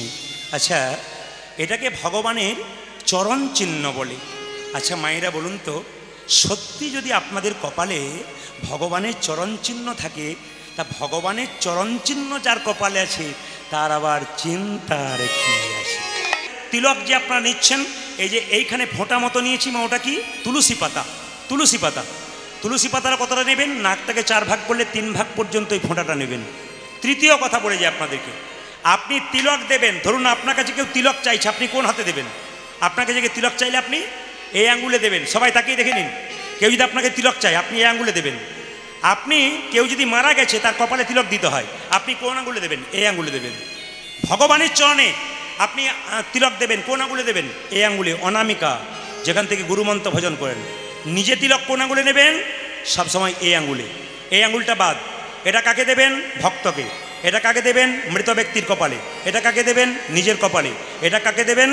আচ্ছা, এটাকে ভগবানের চরণ চিহ্ন বলে। আচ্ছা মায়েরা বলুন তো, সত্যি যদি আপনাদের কপালে ভগবানের চরণ চিহ্ন থাকে, তা ভগবানের চরণ চিহ্ন যার কপালে আছে তার আবার চিন্তার কি আছে? তিলক যে আপনারা নিচ্ছেন, এই যে এইখানে ফোঁটা মতো নিয়েছি মা, ওটা কি? তুলসী পাতা। তুলসী পাতা, তুলসী পাতাটা কতটা নেবেন? নাকটাকে 4 ভাগ করলে 3 ভাগ পর্যন্ত এই ফোঁটাটা নেবেন। তৃতীয় কথা বলে যায় আপনাদেরকে, আপনি তিলক দেবেন, ধরুন আপনার কাছে কেউ তিলক চাইছে, আপনি কোন হাতে দেবেন? আপনার কাছে তিলক চাইলে আপনি এই আঙ্গুলে দেবেন। সবাই তাকিয়ে দেখে নিন, কেউ যদি আপনাকে তিলক চায় আপনি এই আঙ্গুলে দেবেন। আপনি কেউ যদি মারা গেছে তার কপালে তিলক দিতে হয়, আপনি কোন আঙ্গুলে দেবেন? এই আঙ্গুলে দেবেন। ভগবানের চরণে আপনি তিলক দেবেন, কোন আঙ্গুলে দেবেন? এই আঙ্গুলে, অনামিকা, যেখান থেকে গুরুমন্ত্র ভজন করেন। নিজে তিলক কোন আঙ্গুলে নেবেন? সবসময় এই আঙ্গুলে। এই আঙ্গুলটা বাদ। এটা কাকে দেবেন? ভক্তকে। এটা কাকে দেবেন? মৃত ব্যক্তির কপালে। এটা কাকে দেবেন? নিজের কপালে। এটা কাকে দেবেন?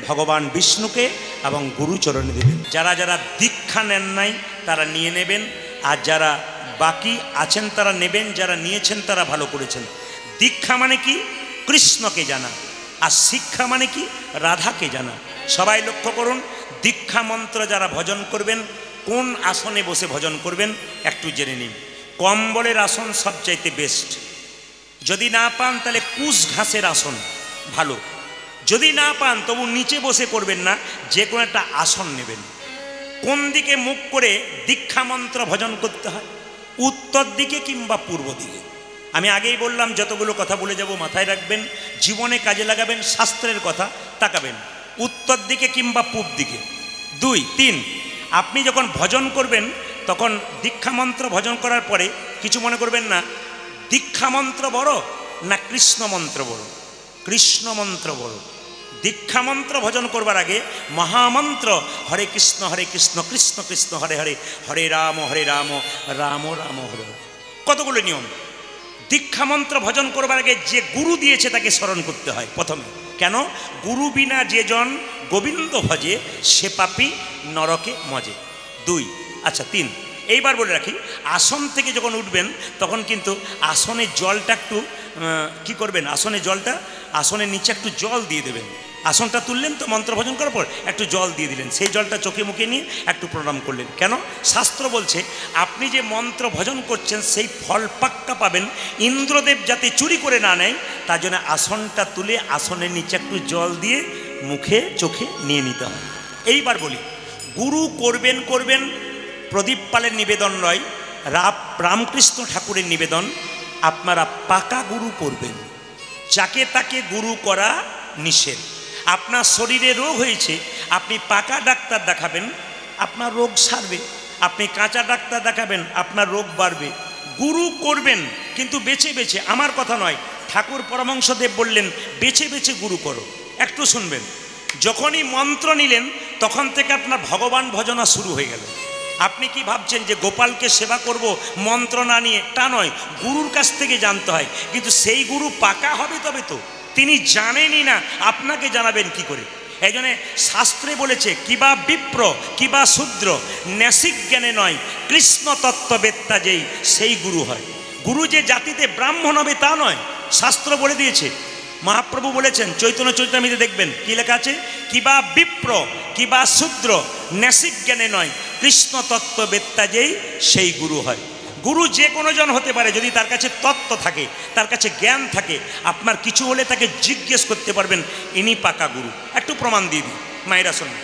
ভগবান বিষ্ণুকে এবং গুরুচরণে দেবেন। যারা যারা দীক্ষা নেন নাই তারা নিয়ে নেবেন, আর যারা বাকি আছেন তারা নেবেন, যারা নিয়েছেন তারা ভালো করেছেন। দীক্ষা মানে কি? কৃষ্ণকে জানা, আর শিক্ষা মানে কি? রাধাকে জানা। সবাই লক্ষ্য করুন, দীক্ষা মন্ত্র যারা ভজন করবেন, কোন আসনে বসে ভজন করবেন একটু জেনে নিন। কম্বলের আসন সবচাইতে বেস্ট। যদি না পান তাহলে কুশ ঘাসের আসন ভালো। যদি না পান তবু নিচে বসে করবেন না, যে কোনো একটা আসন নেবেন। কোন দিকে মুখ করে দীক্ষা মন্ত্র ভজন করতে হয়? উত্তর দিকে কিংবা পূর্ব দিকে। আমি আগেই বললাম, যতগুলো কথা বলে যাব মাথায় রাখবেন, জীবনে কাজে লাগাবেন, শাস্ত্রের কথা তাকাবেন। উত্তর দিকে কিংবা পূর্ব দিকে। 2, 3, আপনি যখন ভজন করবেন তখন দীক্ষা মন্ত্র ভজন করার পরে কিছু মনে করবেন না, দীক্ষা মন্ত্র বড় না কৃষ্ণ মন্ত্র বড়? কৃষ্ণ মন্ত্র বড়। দীক্ষা মন্ত্র ভজন করবার আগে মহামন্ত্র হরে কৃষ্ণ কৃষ্ণ কৃষ্ণ হরে হরে, হরে রাম রাম রাম হরে হরে, কতগুলো নিয়ম। দীক্ষা মন্ত্র ভজন করবার আগে যে গুরু দিয়েছে তাকে স্মরণ করতে হয় প্রথমে। কেন? গুরু বিনা যে জন গোবিন্দ ভজে সে পাপী নরকে মজে। 2, আচ্ছা 3, এইবার বলে রাখি, আসন থেকে যখন উঠবেন তখন কিন্তু আসনের জলটা একটু কি করবেন? আসনের নিচে একটু জল দিয়ে দেবেন। আসনটা তুললেন তো মন্ত্র ভজন করার পর একটু জল দিয়ে দিলেন, সেই জলটা চোখে মুখে নিয়ে একটু প্রণাম করলেন। কেন? শাস্ত্র বলছে আপনি যে মন্ত্র ভজন করছেন সেই ফল পাক্কা পাবেন, ইন্দ্রদেব যাতে চুরি করে না নেয় তার জন্য আসনটা তুলে আসনের নিচে একটু জল দিয়ে মুখে চোখে নিয়ে নিতে হবে। এইবার বলি, গুরু করবেন প্রদীপ পালের নিবেদন নয়, রামকৃষ্ণ ঠাকুরের নিবেদন, আপনারা পাকা গুরু করবেন। যাকে তাকে গুরু করা নিষেধ। আপনার শরীরে রোগ হয়েছে, আপনি পাকা ডাক্তার দেখাবেন, আপনার রোগ সারবে। আপনি কাঁচা ডাক্তার দেখাবেন, আপনার রোগ বাড়বে। গুরু করবেন কিন্তু বেছে বেছে, আমার কথা নয়, ঠাকুর পরমহংসদেব বললেন বেছে বেছে গুরু করো। একটু শুনবেন, যখনই মন্ত্র নিলেন তখন থেকে আপনার ভগবান ভজনা শুরু হয়ে গেল। আপনি কি ভাবছেন যে গোপালকে সেবা করব মন্ত্র না নিয়ে? তা নয়, গুরুর কাছ থেকে জানতে হয়। কিন্তু সেই গুরু পাকা হবে তবে তো, তিনি জানেনই না, আপনাকে জানাবেন কি করে? এই জন্যে শাস্ত্রে বলেছে, কিবা বিপ্র কিবা শূদ্র, ন্যাসিক জ্ঞানে নয় কৃষ্ণ তত্ত্ববেত্তা যেই সেই গুরু হয়। গুরু যে জাতিতে ব্রাহ্মণ হবে তা নয়, শাস্ত্র বলে দিয়েছে। মহাপ্রভু বলেছেন চৈতন্য চরিতামৃতে, দেখবেন কি লেখা আছে, কিবা বিপ্র কিবা শূদ্র, ন্যাসিক জ্ঞানে নয় কৃষ্ণ তত্ত্ববেত্তা যেই সেই গুরু হয়। গুরু যে কোনো জন হতে পারে, যদি তার কাছে তত্ত্ব থাকে, তার কাছে জ্ঞান থাকে, আপনার কিছু হলে তাকে জিজ্ঞেস করতে পারবেন, ইনি পাকা গুরু। একটু প্রমাণ দিয়ে দিই, মায়েরা শুনুন।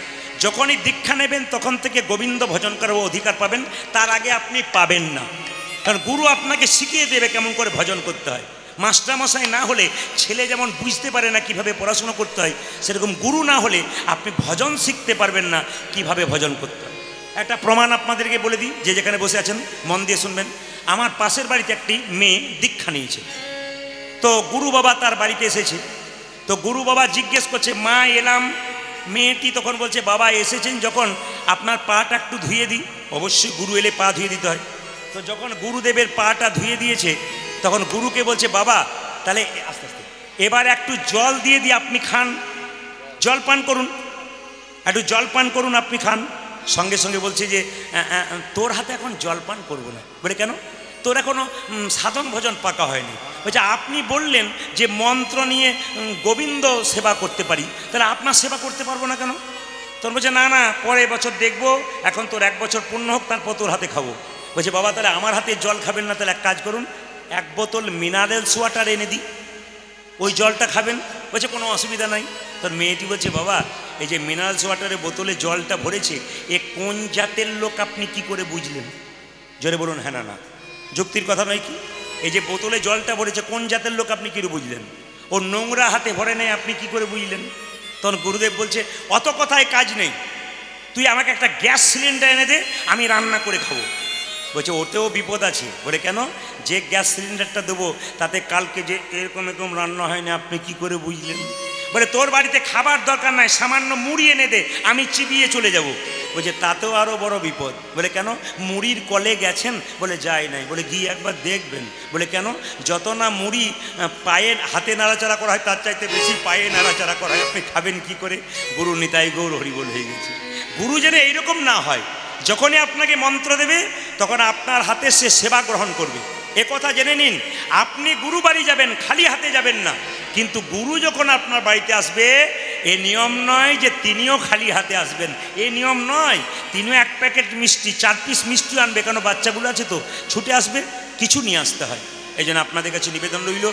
যখনই দীক্ষা নেবেন তখন থেকে গোবিন্দ ভজন করার অধিকার পাবেন, তার আগে আপনি পাবেন না। কারণ গুরু আপনাকে শিখিয়ে দেবে কেমন করে ভজন করতে হয়। মাস্টারমশাই না হলে ছেলে যেমন বুঝতে পারে না কিভাবে পড়াশোনা করতে হয়, সেরকম গুরু না হলে আপনি ভজন শিখতে পারবেন না কিভাবে ভজন করতে হয়। একটা প্রমাণ আপনাদেরকে বলে দিই, যে যেখানে বসে আছেন মন দিয়ে শুনবেন। আমার পাশের বাড়িতে একটি মেয়ে দীক্ষা নিয়েছে, তো গুরু বাবা তার বাড়িতে এসেছে। তো গুরু বাবা জিজ্ঞেস করছে, মা এলাম। মেয়েটি তখন বলছে, বাবা এসেছেন যখন আপনার পাটা একটু ধুয়ে দিই। অবশ্যই গুরু এলে পা ধুয়ে দিতে হয়। তো যখন গুরুদেবের পাটা ধুয়ে দিয়েছে, তখন গুরুকে বলছে, বাবা তাহলে আস্তে আস্তে এবার একটু জল দিয়ে দিই, আপনি খান, জল পান করুন, একটু জল পান করুন, আপনি খান। সঙ্গে সঙ্গে বলছে যে তোর হাতে এখন জল পান করবো না। বলে কেন? তোর এখনো সাধন ভজন পাকা হয়নি। বলছে আপনি বললেন যে মন্ত্র নিয়ে গোবিন্দ সেবা করতে পারি, তাহলে আপনার সেবা করতে পারবো না কেন? তোর বলছে না না, পরের বছর দেখবো, এখন তোর 1 বছর পূর্ণ হোক, তারপর তোর হাতে খাবো। বলছে বাবা তাহলে আমার হাতে জল খাবেন না, তাহলে এক কাজ করুন, 1 বোতল মিনারেলস ওয়াটার এনে দিই, ওই জলটা খাবেন। বলছে কোনো অসুবিধা নাই। তোর মেয়েটি বলছে, বাবা এই যে মিনারেলস ওয়াটারের বোতলে জলটা ভরেছে, এ কোন জাতের লোক আপনি কি করে বুঝলেন? জোরে বলুন হ্যাঁ না না, যুক্তির কথা নয় কি? এই যে বোতলে জলটা ভরেছে, কোন জাতের লোক আপনি কী করে বুঝলেন? ও নোংরা হাতে ভরে নেয়, আপনি কি করে বুঝলেন? তখন গুরুদেব বলছে, অত কথায় কাজ নেই, তুই আমাকে একটা গ্যাস সিলিন্ডার এনে দে, আমি রান্না করে খাবো। বলছে ওতেও বিপদ আছে। বলে কেন? যে গ্যাস সিলিন্ডারটা দেবো তাতে কালকে যে এরকম এরকম রান্না হয় না, আপনি কি করে বুঝলেন? বলে তোর বাড়িতে খাবার দরকার নাই, সামান্য মুড়ি এনে দে, আমি চিবিয়ে চলে যাব। বলছে তাতেও আরও বড় বিপদ। বলে কেন? মুড়ির কলে গেছেন? বলে যায় নাই। বলে গিয়ে একবার দেখবেন। বলে কেন? যত না মুড়ি পায়ে হাতে নাড়াচাড়া করা হয়, তার চাইতে বেশি পায়ে নাড়াচাড়া করা হয়, আপনি খাবেন কি করে? গুরু নিতাই গৌর হরিবোল হয়ে গেছে। গুরু যেন এইরকম না হয়, যখনই আপনাকে মন্ত্র দেবে তখন আপনার হাতে সে সেবা গ্রহণ করবে। এ কথা জেনে নিন, আপনি গুরু বাড়ি যাবেন, খালি হাতে যাবেন না। কিন্তু গুরু যখন আপনার বাড়িতে আসবে, এ নিয়ম নয় যে তিনিও খালি হাতে আসবেন, এ নিয়ম নয়। তিনিও 1 প্যাকেট মিষ্টি, 4 পিস মিষ্টি আনবে, কেন বাচ্চাগুলো আছে তো, ছুটে আসবে, কিছু নিয়ে আসতে হয়। এই জন্য আপনাদের কাছে নিবেদন রইল,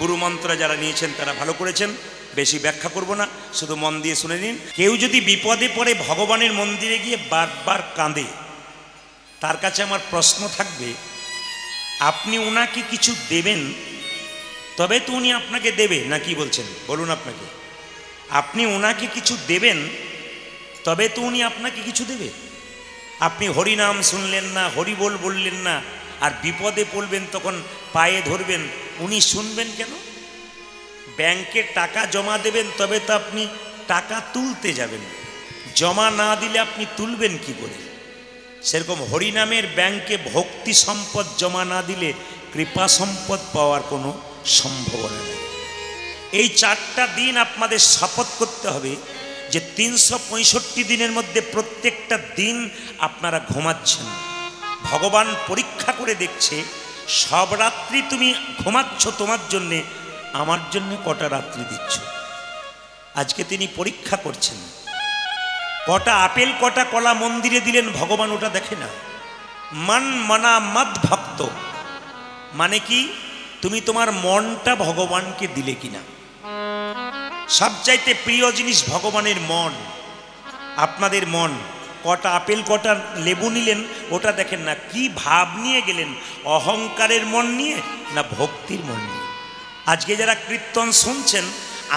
গুরু মন্ত্র যারা নিয়েছেন তারা ভালো করেছেন, বেশি ব্যাখ্যা করব না, শুধু মন দিয়ে শুনে নিন। কেউ যদি বিপদে পড়ে ভগবানের মন্দিরে গিয়ে বারবার কাঁদে, তার কাছে আমার প্রশ্ন থাকবে, আপনি ওনাকে কিছু দেবেন তবে তো উনি আপনাকে দেবে, না কি বলছেন বলুন? আপনাকে আপনি ওনাকে কিছু দেবেন তবে তো উনি আপনাকে কিছু দেবে। আপনি হরিনাম শুনলেন না, হরিবোল বললেন না, আর বিপদে পড়বেন তখন পায়ে ধরবেন, উনি শুনবেন কেন? ব্যাংকে টাকা জমা দেবেন তবে তো আপনি টাকা তুলতে যাবেন, জমা না দিলে আপনি তুলবেন কি করে? সেরকম হরিনামের ব্যাংকে ভক্তি সম্পদ জমা না দিলে কৃপা সম্পদ পাওয়ার কোনো সম্ভাবনা নেই। এই 4টা দিন আপনাদের শপথ করতে হবে যে 365 দিনের মধ্যে প্রত্যেকটা দিন আপনারা ঘুমাচ্ছেন, ভগবান পরীক্ষা করে দেখছে সব রাত্রি তুমি ঘুমাচ্ছ তোমার জন্যে, আমার জন্যে কটা রাত্রি দিচ্ছ। আজকে তিনি পরীক্ষা করছেন, কটা আপেল কটা কলা মন্দিরে দিলেন ভগবান ওটা দেখে না। মান মানা মদ ভক্ত মানে কি? তুমি তোমার মনটা ভগবানকে দিলে কিনা। সবচাইতে প্রিয় জিনিস ভগবানের মন, আপনাদের মন। কটা আপেল কটা লেবু নিলেন ওটা দেখেন না, কি ভাব নিয়ে গেলেন, অহংকারের মন নিয়ে না ভক্তির মন নিয়ে। আজকে যারা কীর্তন শুনছেন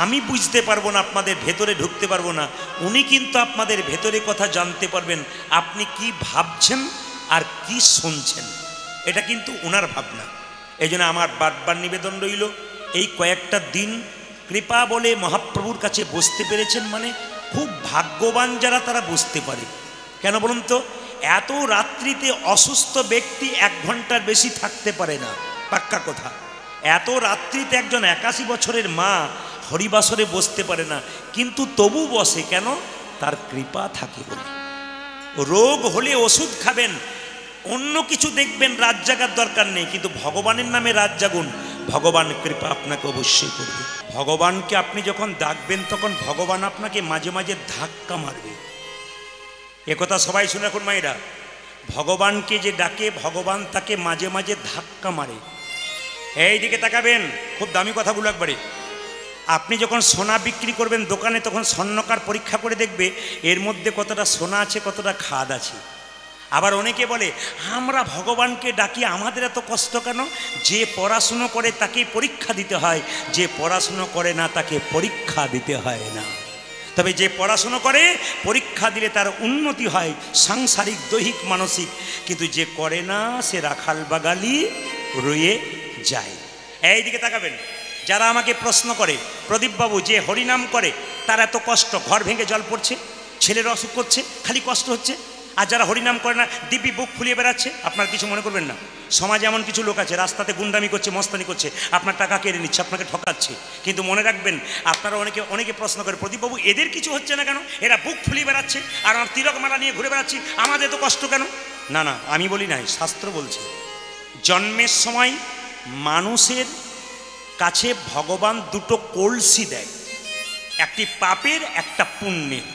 আমি বুঝতে পারবো না, আপনাদের ভেতরে ঢুকতে পারবো না, উনি কিন্তু আপনাদের ভেতরে কথা জানতে পারবেন, আপনি কি ভাবছেন আর কি শুনছেন, এটা কিন্তু ওনার ভাবনা। এই জন্য আমার বারবার নিবেদন রইল, এই কয়েকটা দিন কৃপা বলে মহাপ্রভুর কাছে বসতে পেরেছেন, মানে খুব ভাগ্যবান যারা তারা বুঝতে পারে। কেন বলুন তো, এত রাত্রিতে অসুস্থ ব্যক্তি 1 ঘন্টার বেশি থাকতে পারে না, পাক্কা কথা। এত রাত্রিতে একজন 81 বছরের মা হরিবাসরে বসতে পারে না, কিন্তু তবু বসে কেন, তার কৃপা থাকে বলে। রোগ হলে ওষুধ খাবেন, অন্য কিছু দেখবেন, রাত জাগার দরকার নেই, কিন্তু ভগবানের নামে রাত জাগুন, ভগবান কৃপা আপনাকে অবশ্যই করবে। ভগবানকে আপনি যখন ডাকবেন তখন ভগবান আপনাকে মাঝে মাঝে ধাক্কা মারবে। একথা সবাই শুনে রাখুন মায়েরা, ভগবানকে যে ডাকে ভগবান তাকে মাঝে মাঝে ধাক্কা মারে। এই দিকে তাকাবেন, খুব দামি কথাগুলো একবারে। আপনি যখন সোনা বিক্রি করবেন দোকানে, তখন স্বর্ণকার পরীক্ষা করে দেখবে এর মধ্যে কতটা সোনা আছে, কতটা খাদ আছে। আবার অনেকে বলে আমরা ভগবানকে ডাকি, আমাদের এত কষ্ট কেন? যে পড়াশুনো করে তাকে পরীক্ষা দিতে হয়, যে পড়াশুনো করে না তাকে পরীক্ষা দিতে হয় না। তবে যে পড়াশুনো করে পরীক্ষা দিলে তার উন্নতি হয়, সাংসারিক দৈহিক মানসিক, কিন্তু যে করে না সে রাখাল বাগালি রয়ে যায়। এই দিকে তাকাবেন, যারা আমাকে প্রশ্ন করে প্রদীপবাবু যে হরিনাম করে তার এত কষ্ট, ঘর ভেঙে জল পড়ছে, ছেলের অসুখ করছে, খালি কষ্ট হচ্ছে, আর যারা হরিনাম করে না দিব্যি বুক ফুলিয়ে বেড়াচ্ছে। আপনার কিছু মনে করবেন না, সমাজে এমন কিছু লোক আছে রাস্তাতে গুন্ডামি করছে, মস্তানি করছে, আপনার টাকা কেড়ে নিচ্ছে, আপনাকে ঠকাচ্ছে, কিন্তু মনে রাখবেন আপনারা অনেকে প্রশ্ন করে প্রদীপবাবু এদের কিছু হচ্ছে না কেন, এরা বুক ফুলিয়ে বেড়াচ্ছে আর আমার তিলক মালা নিয়ে ঘুরে বেড়াচ্ছি, আমাদের তো কষ্ট কেন? না না, আমি বলি নাই, শাস্ত্র বলছে জন্মের সময় মানুষের কাছে ভগবান 2টো কলসি দেয়, একটি পাপের একটা পুণ্যের।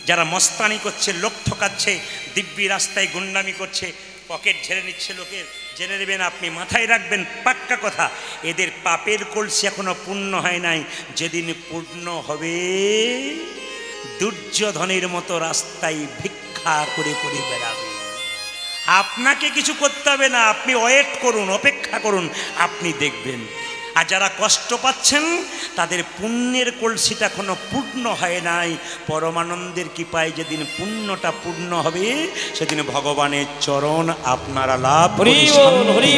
যারা মস্তানি করছে, লোক ঠকাচ্ছে, দিব্যি রাস্তায় গুন্ডামি করছে, পকেট ঝেড়ে নিচ্ছে লোকের, জেনে নেবেন আপনি, মাথায় রাখবেন পাক্কা কথা, এদের পাপের কলসি এখনো পূর্ণ হয় নাই। যেদিন পূর্ণ হবে দুর্যোধনের মতো রাস্তায় ভিক্ষা করে করে বেড়াবে। আপনাকে কিছু করতে হবে না, আপনি ওয়েট করুন, অপেক্ষা করুন, আপনি দেখবেন। আর যারা কষ্ট পাচ্ছেন তাদের পুণ্যের কলসিটা এখনো পূর্ণ হয় নাই। পরমানন্দের কৃপায় যেদিন পুণ্যটা পূর্ণ হবে সেদিন ভগবানের চরণ আপনারা লাভ করবেন।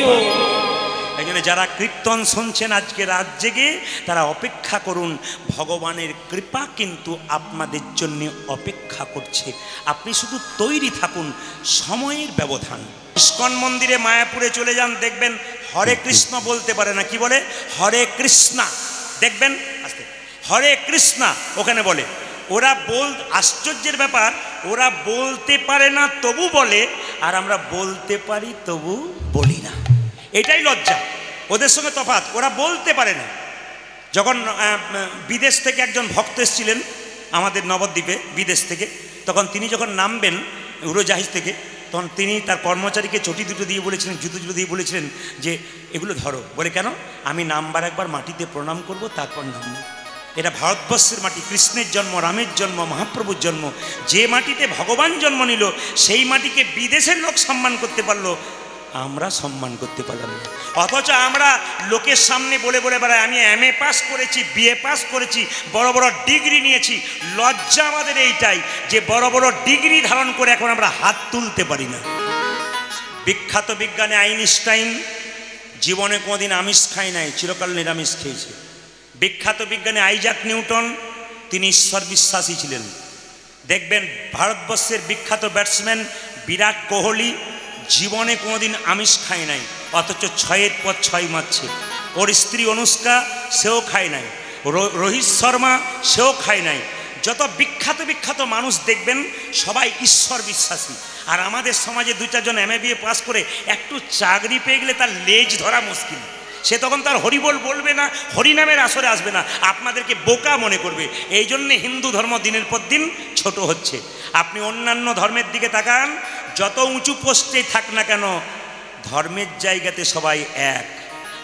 এই জন্য যারা কীর্তন শুনছেন আজকে রাত জেগে, তারা অপেক্ষা করুন, ভগবানের কৃপা কিন্তু আপনাদের জন্য অপেক্ষা করছে। আপনি শুধু তৈরি থাকুন, সময়ের ব্যবধান। ইস্কন মন্দিরে মায়াপুরে চলে যান, দেখবেন হরে কৃষ্ণ বলতে পারে না, কি বলে? হরে কৃষ্ণা। দেখবেন আস্তে হরে কৃষ্ণা ওখানে বলে। ওরা আশ্চর্যের ব্যাপার, ওরা বলতে পারে না তবু বলে, আর আমরা বলতে পারি তবু বলি না। এটাই লজ্জা, ওদের সঙ্গে তফাৎ। ওরা বলতে পারে না। যখন বিদেশ থেকে একজন ভক্ত এসেছিলেন আমাদের নবদ্বীপে, বিদেশ থেকে, তখন তিনি যখন নামবেন উড়োজাহাজ থেকে, তখন তিনি তার কর্মচারীকে চটি 2টো দিয়ে বলেছিলেন, জুতো দিয়ে বলেছিলেন যে এগুলো ধরো। বলে কেন? আমি নামবার একবার মাটিতে প্রণাম করব, তারপর নামব। এটা ভারতবর্ষের মাটি, কৃষ্ণের জন্ম, রামের জন্ম, মহাপ্রভুর জন্ম। যে মাটিতে ভগবান জন্ম নিল সেই মাটিকে বিদেশের লোক সম্মান করতে পারলো, আমরা সম্মান করতে পারলাম না। অথচ আমরা লোকের সামনে বলে বলে বেড়াই আমি MA পাস করেছি, BA পাস করেছি, বড় বড় ডিগ্রি নিয়েছি। লজ্জা আমাদের এইটাই যে বড় বড় ডিগ্রি ধারণ করে এখন আমরা হাত তুলতে পারি না। বিখ্যাত বিজ্ঞানী আইনস্টাইন জীবনে কোনোদিন আমিষ খায় নাই, চিরকাল নিরামিষ খেয়েছে। বিখ্যাত বিজ্ঞানী আইজাক নিউটন, তিনি ঈশ্বর বিশ্বাসী ছিলেন। দেখবেন ভারতবর্ষের বিখ্যাত ব্যাটসম্যান বিরাট কোহলি জীবনে কোনোদিন আমিষ খায় নাই, অথচ 6-এর পর 6 মারছে। ওর স্ত্রী অনুষ্কা, সেও খায় নাই। রোহিত শর্মা, সেও খায় নাই। যত বিখ্যাত বিখ্যাত মানুষ দেখবেন সবাই ঈশ্বর বিশ্বাসী। আর আমাদের সমাজে 2-4 জন MA BA পাস করে একটু চাকরি পেয়ে গেলে তার লেজ ধরা মুশকিল। সে তখন তার হরিবল বলবে না, হরিনামের আসরে আসবে না, আপনাদেরকে বোকা মনে করবে। এই জন্যে হিন্দু ধর্ম দিনের পর দিন ছোট হচ্ছে। আপনি অন্যান্য ধর্মের দিকে তাকান, যত উঁচু পোস্টে থাক না কেন ধর্মের জায়গাতে সবাই এক।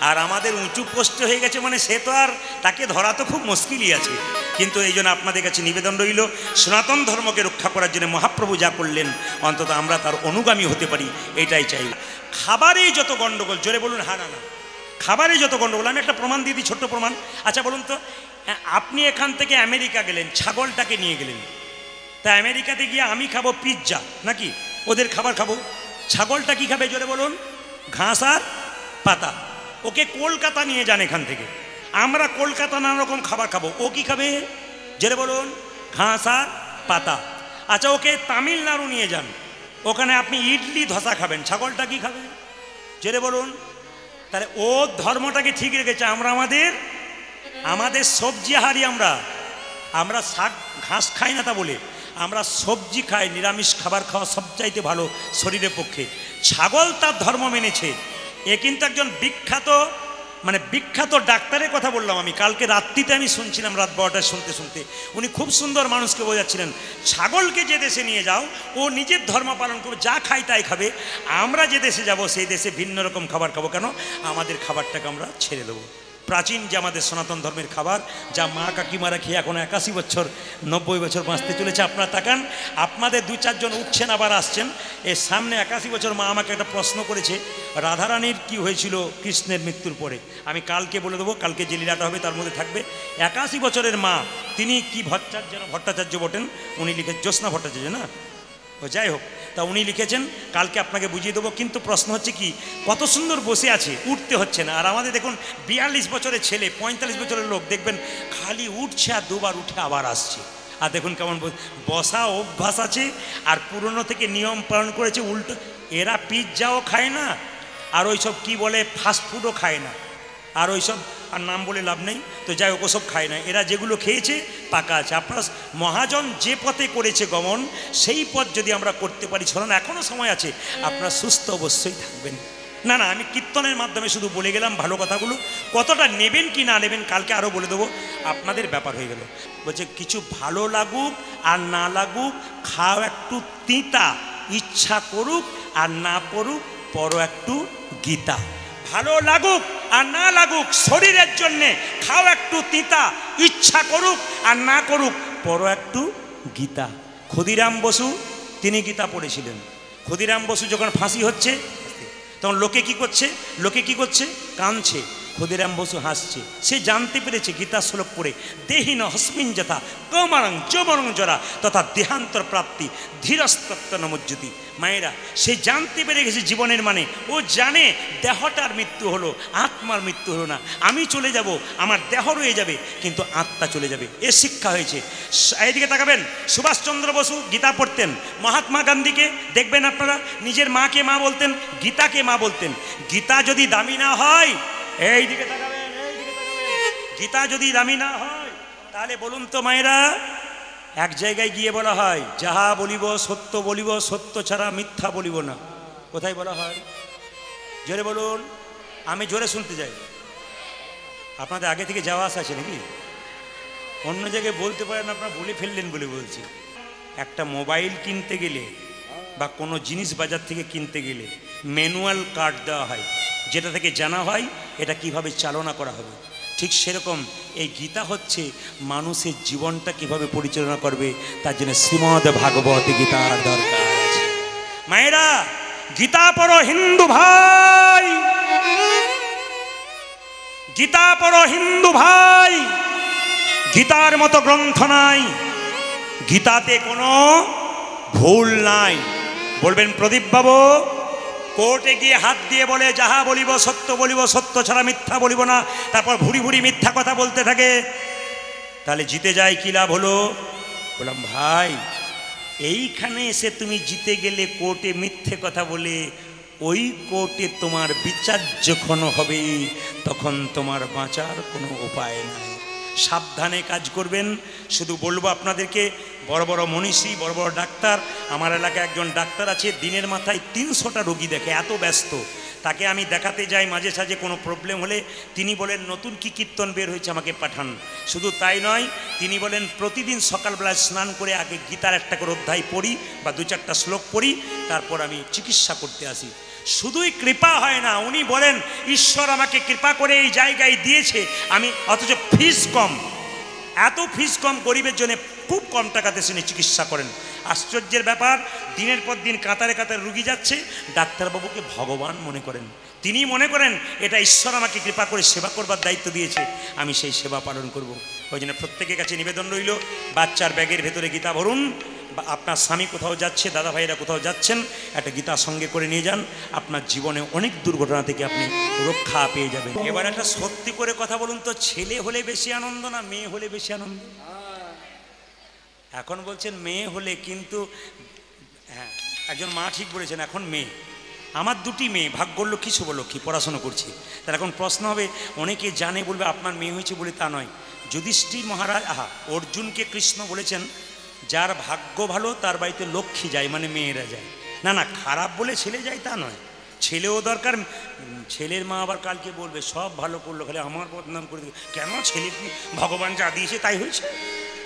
আর আমাদের উঁচু পোস্টে হয়ে গেছে মানে সে তো আর তাকে ধরা তো খুব মুশকিলই আছে। কিন্তু এই জন্য আপনাদের কাছে নিবেদন রইল, সনাতন ধর্মকে রক্ষা করার জন্য মহাপ্রভু যা করলেন অন্তত আমরা তার অনুগামী হতে পারি, এটাই চাই। খাবারেই যত গণ্ডগোল, জোরে বলুন হ্যাঁ না না, খাবারে যত গণ্ডগোল। আমি একটা প্রমাণ দিয়ে দিই, ছোট্ট প্রমাণ। আচ্ছা বলুন তো, আপনি এখান থেকে আমেরিকা গেলেন, ছাগলটাকে নিয়ে গেলেন, তা আমেরিকাতে গিয়ে আমি খাবো পিৎজা নাকি ওদের খাবার খাবো? ছাগলটা কি খাবে জোরে বলুন? ঘাস আর পাতা। ওকে কলকাতা নিয়ে যান এখান থেকে, আমরা কলকাতা নানা রকম খাবার খাবো, ও কি খাবে জোরে বলুন? ঘাস আর পাতা। আচ্ছা ওকে তামিলনাড়ু নিয়ে যান, ওখানে আপনি ইডলি ধোসা খাবেন, ছাগলটা কি খাবে জোরে বলুন? তাহলে ও ধর্মটাকে ঠিক রেখেছে, আমরা আমাদের সবজি আহারি, আমরা শাক ঘাস খাই না তা বলে আমরা সবজি খাই, নিরামিষ খাবার খাওয়া সবচাইতে ভালো শরীরের পক্ষে। ছাগল তার ধর্ম মেনেছে। এ কিন্তু একজন বিখ্যাত ডাক্তারের কথা বললাম আমি, কালকে রাত্রিতে আমি শুনছিলাম, রাত 12টায় শুনতে উনি খুব সুন্দর মানুষকে বোঝাচ্ছিলেন, ছাগলকে যে দেশে নিয়ে যাও ও নিজের ধর্ম পালন করবে, যা খায় তাই খাবে, আমরা যে দেশে যাব সেই দেশে ভিন্ন রকম খাবার খাবো, কেন আমাদের খাবারটাকে আমরা ছেড়ে দেবো। প্রাচীন যে আমাদের সনাতন ধর্মের খাবার, যা মা কাকিমারা খেয়ে এখন 81 বছর 90 বছর বাঁচতে চলেছে। আপনারা তাকান, আপনাদের 2-4 জন উঠছেন আবার আসছেন, এর সামনে 81 বছর মা আমাকে একটা প্রশ্ন করেছে, রাধারানীর কি হয়েছিল কৃষ্ণের মৃত্যুর পরে? আমি কালকে বলে দেবো, কালকে যে লীলাটা হবে তার মধ্যে থাকবে। 81 বছরের মা, তিনি কি ভট্টাচার্য বটেন, উনি লিখে জ্যোৎস্না ভট্টাচার্য না, ও যাই হোক, তা উনি লিখেছেন, কালকে আপনাকে বুঝিয়ে দেবো। কিন্তু প্রশ্ন হচ্ছে কি, কত সুন্দর বসে আছে, উঠতে হচ্ছে না। আর আমাদের দেখুন 42 বছরের ছেলে, 45 বছরের লোক দেখবেন খালি উঠছে আর দুবার উঠে আবার আসছে। আর দেখুন কেমন বসা অভ্যাস আছে, আর পুরনো থেকে নিয়ম পালন করেছে উল্টো। এরা পিৎজাও খায় না, আর ওইসব কি বলে ফাস্টফুডও খায় না, আর ওইসব আর নাম বলে লাভ নেই, তো যাই হোক ওসব খায় না। এরা যেগুলো খেয়েছে পাকা আছে। আপনারা মহাজন যে পথে করেছে গমন, সেই পথ যদি আমরা করতে পারি, চলুন এখনও সময় আছে, আপনারা সুস্থ অবশ্যই থাকবেন। না আমি কীর্তনের মাধ্যমে শুধু বলে গেলাম ভালো কথাগুলো, কতটা নেবেন কি না নেবেন কালকে আরও বলে দেবো, আপনাদের ব্যাপার হয়ে গেল। বলছে কিছু ভালো লাগুক আর না লাগুক, খাও একটু তিতা, ইচ্ছা করুক আর না পড়ুক, পড়ো একটু গীতা। ভালো লাগুক আর না লাগুক শরীরের জন্যে, খাও একটু তিতা, ইচ্ছা করুক আর না করুক, পড়ো একটু গীতা। ক্ষুদিরাম বসু তিনি গীতা পড়েছিলেন। ক্ষুদিরাম বসু যখন ফাঁসি হচ্ছে তখন লোকে কি করছে? কাঁদছে। ক্ষুদিরাম বসু হাসছে। সে জানতে পেরেছে গীতা শ্লোক পড়ে, দেহিন হস্মিন যথা কমারং যৌবনং জরা তথা দেহান্তর প্রাপ্তি ধীরস্তত্ব নমজ্জুতি। মায়েরা, সে জানতে পেরে গেছে জীবনের মানে। ও জানে দেহটার মৃত্যু হলো, আত্মার মৃত্যু হলো না। আমি চলে যাব, আমার দেহ রয়ে যাবে, কিন্তু আত্মা চলে যাবে। এ শিক্ষা হয়েছে। এইদিকে তাকাবেন, সুভাষচন্দ্র বসু গীতা পড়তেন। মহাত্মা গান্ধীকে দেখবেন আপনারা, নিজের মাকে মা বলতেন, গীতাকে মা বলতেন। গীতা যদি দামি না হয়, এইদিকে তাকাবেন, গীতা যদি দামি না হয়, তাহলে বলুন তো মায়েরা, এক জায়গায় গিয়ে বলা হয়, যাহা বলিব সত্য বলিব, সত্য ছাড়া মিথ্যা বলিব না। কোথায় বলা হয় জোরে বলুন, আমি জোরে শুনতে যাই। আপনাদের আগে থেকে যাওয়া আসা আছে নাকি? অন্য জায়গায় বলতে পারেন, আপনারা বলে ফেললেন বলে বলছি। একটা মোবাইল কিনতে গেলে বা কোনো জিনিস বাজার থেকে কিনতে গেলে ম্যানুয়াল কার্ড দেওয়া হয়, যেটা থেকে জানা হয় এটা কিভাবে চালনা করা হবে। ঠিক সেরকম এই গীতা হচ্ছে মানুষের জীবনটা কিভাবে পরিচালনা করবে, তার জন্য শ্রীমদ ভাগবত গীতার দরকার আছে। মায়েরা, গীতা পড়ো হিন্দু ভাই, গীতা পড়ো হিন্দু ভাই। গীতার মতো গ্রন্থ নাই, গীতাতে কোনো ভুল নাই। বলবেন প্রদীপ বাবু, কোর্টে গিয়ে হাত দিয়ে বলে যাহা বলিব সত্য বলিব, সত্য ছাড়া মিথ্যা বলিব না, তারপর ভুরি ভুরি মিথ্যা কথা বলতে থাকে, তাহলে জিতে যায় কি লাভ হলো? বললাম ভাই, এইখানে এসে তুমি জিতে গেলে কোর্টে মিথ্যে কথা বলে, ওই কোর্টে তোমার বিচার যখন হবে তখন তোমার বাঁচার কোনো উপায় নাই। সাবধানে কাজ করবেন। শুধু বলবো আপনাদেরকে, বড় বড় মনীষী, বড় বড় ডাক্তার, আমার এলাকায় একজন ডাক্তার আছে, দিনের মাথায় 300টা রোগী দেখে, এত ব্যস্ত। তাকে আমি দেখাতে যাই মাঝে সাঝে, কোনো প্রবলেম হলে তিনি বলেন নতুন কি কীর্তন বের হয়েছে আমাকে পাঠান। শুধু তাই নয়, তিনি বলেন প্রতিদিন সকালবেলায় স্নান করে আগে গীতার একটা করে অধ্যায় পড়ি বা 2-4টা শ্লোক পড়ি, তারপর আমি চিকিৎসা করতে আসি। শুধুই কৃপা হয় না, উনি বলেন ঈশ্বর আমাকে কৃপা করে এই জায়গায় দিয়েছে, আমি অথচ ফিস কম। এত ফিস কম, গরিবের জন্য খুব কম টাকাতে তিনি চিকিৎসা করেন। আশ্চর্যের ব্যাপার, দিনের পর দিন কাতারে কাতারে রুগী যাচ্ছে, ডাক্তারবাবুকে ভগবান মনে করেন। তিনি মনে করেন এটা ঈশ্বর আমাকে কৃপা করে সেবা করবার দায়িত্ব দিয়েছে, আমি সেই সেবা পালন করব। ওই জন্য প্রত্যেকের কাছে নিবেদন রইল, বাচ্চার ব্যাগের ভেতরে গীতা ভরুন, বা আপনার স্বামী কোথাও যাচ্ছে, দাদা ভাইরা কোথাও যাচ্ছেন, একটা গীতা সঙ্গে করে নিয়ে যান, আপনার জীবনে অনেক দুর্ঘটনা থেকে আপনি রক্ষা পেয়ে যাবেন। এবার একটা সত্যি করে কথা বলুন তো, ছেলে হলে বেশি আনন্দ না মেয়ে হলে বেশি আনন্দ? এখন বলছেন মেয়ে হলে, কিন্তু হ্যাঁ একজন মা ঠিক বলেছেন, এখন মেয়ে। আমার দুটি মেয়ে, ভাগ্যলক্ষ্মী শুভলক্ষ্মী, পড়াশোনা করছে। তার এখন প্রশ্ন হবে, অনেকে জানে বলবে আপনার মেয়ে হয়েছে বলে, তা নয়। যুধিষ্ঠির মহারাজ অর্জুনকে কৃষ্ণ বলেছেন, যার ভাগ্য ভালো তার বাড়িতে লক্ষ্মী যায়, মানে মেয়েরা যায়। না না, খারাপ বলে ছেলে যায় তা নয়, ছেলেও দরকার। ছেলের মা আবার কালকে বলবে সব ভালো করলো, খালি আমার বদনাম করে দেবে। কেন? ছেলে ভগবান যা দিয়েছে তাই হয়েছে।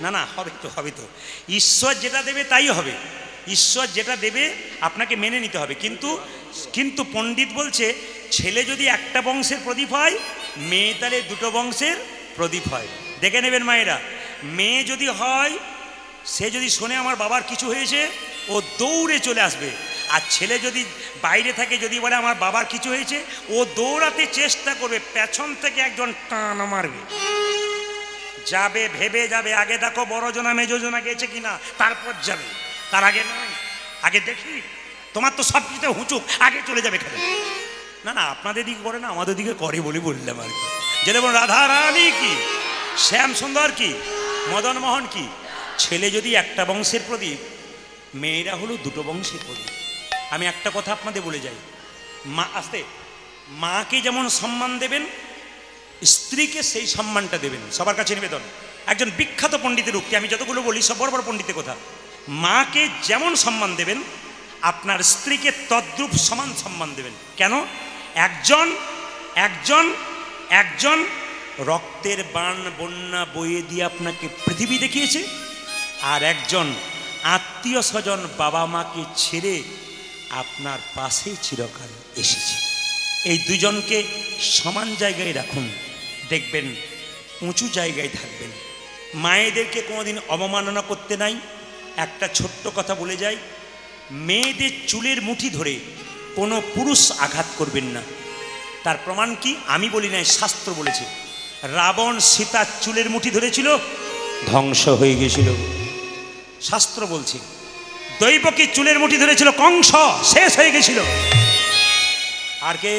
না না, হবে তো, হবে তো। ঈশ্বর যেটা দেবে তাই হবে, ঈশ্বর যেটা দেবে আপনাকে মেনে নিতে হবে। কিন্তু পণ্ডিত বলছে, ছেলে যদি একটা বংশের প্রদীপ হয়, মেয়ে তাহলে দুটো বংশের প্রদীপ হয়। দেখে নেবেন মায়েরা, মেয়ে যদি হয়, সে যদি শোনে আমার বাবার কিছু হয়েছে, ও দৌড়ে চলে আসবে। আর ছেলে যদি বাইরে থাকে, যদি বলে আমার বাবার কিছু হয়েছে, ও দৌড়াতে চেষ্টা করবে, পেছন থেকে একজন টান মারবে, যাবে ভেবে যাবে, আগে দেখো বড়জনা মেজজনা গেছে কিনা, তারপর যাবে, তার আগে নয়। আগে দেখি, তোমার তো সব কিছুতে হুঁচুক, আগে চলে যাবে খেলে। না না, আপনাদের দিকে করে না, আমাদের দিকে করে বলে বললাম আর কি। যেটা বলুন, রাধা রানী কি, শ্যাম সুন্দর কি, মদন মোহন কি। ছেলে যদি একটা বংশের প্রদীপ, মেয়েরা হলো দুটো বংশের প্রদীপ। আমি একটা কথা আপনাদের বলে যাই, মা আসতে মাকে যেমন সম্মান দেবেন, স্ত্রীকে সেই সম্মানটা দেবেন। সবার কাছে নিবেদন, একজন বিখ্যাত পণ্ডিতের উক্তি, আমি যতগুলো বলি সব বড় বড় পণ্ডিতের কথা। মাকে যেমন সম্মান দেবেন, আপনার স্ত্রীকে তদ্রূপ সমান সম্মান দেবেন। কেন? একজন রক্তের বাণ বন্যা বয়ে দিয়ে আপনাকে পৃথিবী দেখিয়েছে, আর একজন আত্মীয় স্বজন বাবা মাকে ছেড়ে আপনার পাশে চিরকাল এসেছে। এই দুজনকে সমান জায়গায় রাখুন, দেখবেন উঁচু জায়গায় থাকবেন। মায়েদেরকে কোনোদিন অবমাননা করতে নাই। একটা ছোট্ট কথা বলে যাই, মেয়েদের চুলের মুঠি ধরে কোনো পুরুষ আঘাত করবেন না। তার প্রমাণ কি? আমি বলি নাই, শাস্ত্র বলেছে। রাবণ সীতার চুলের মুঠি ধরেছিল, ধ্বংস হয়ে গেছিল, শাস্ত্র বলছে। দৈবকী চুলের মুঠি ধরেছিল, কংস শেষ হয়ে গেছিল। আর কে?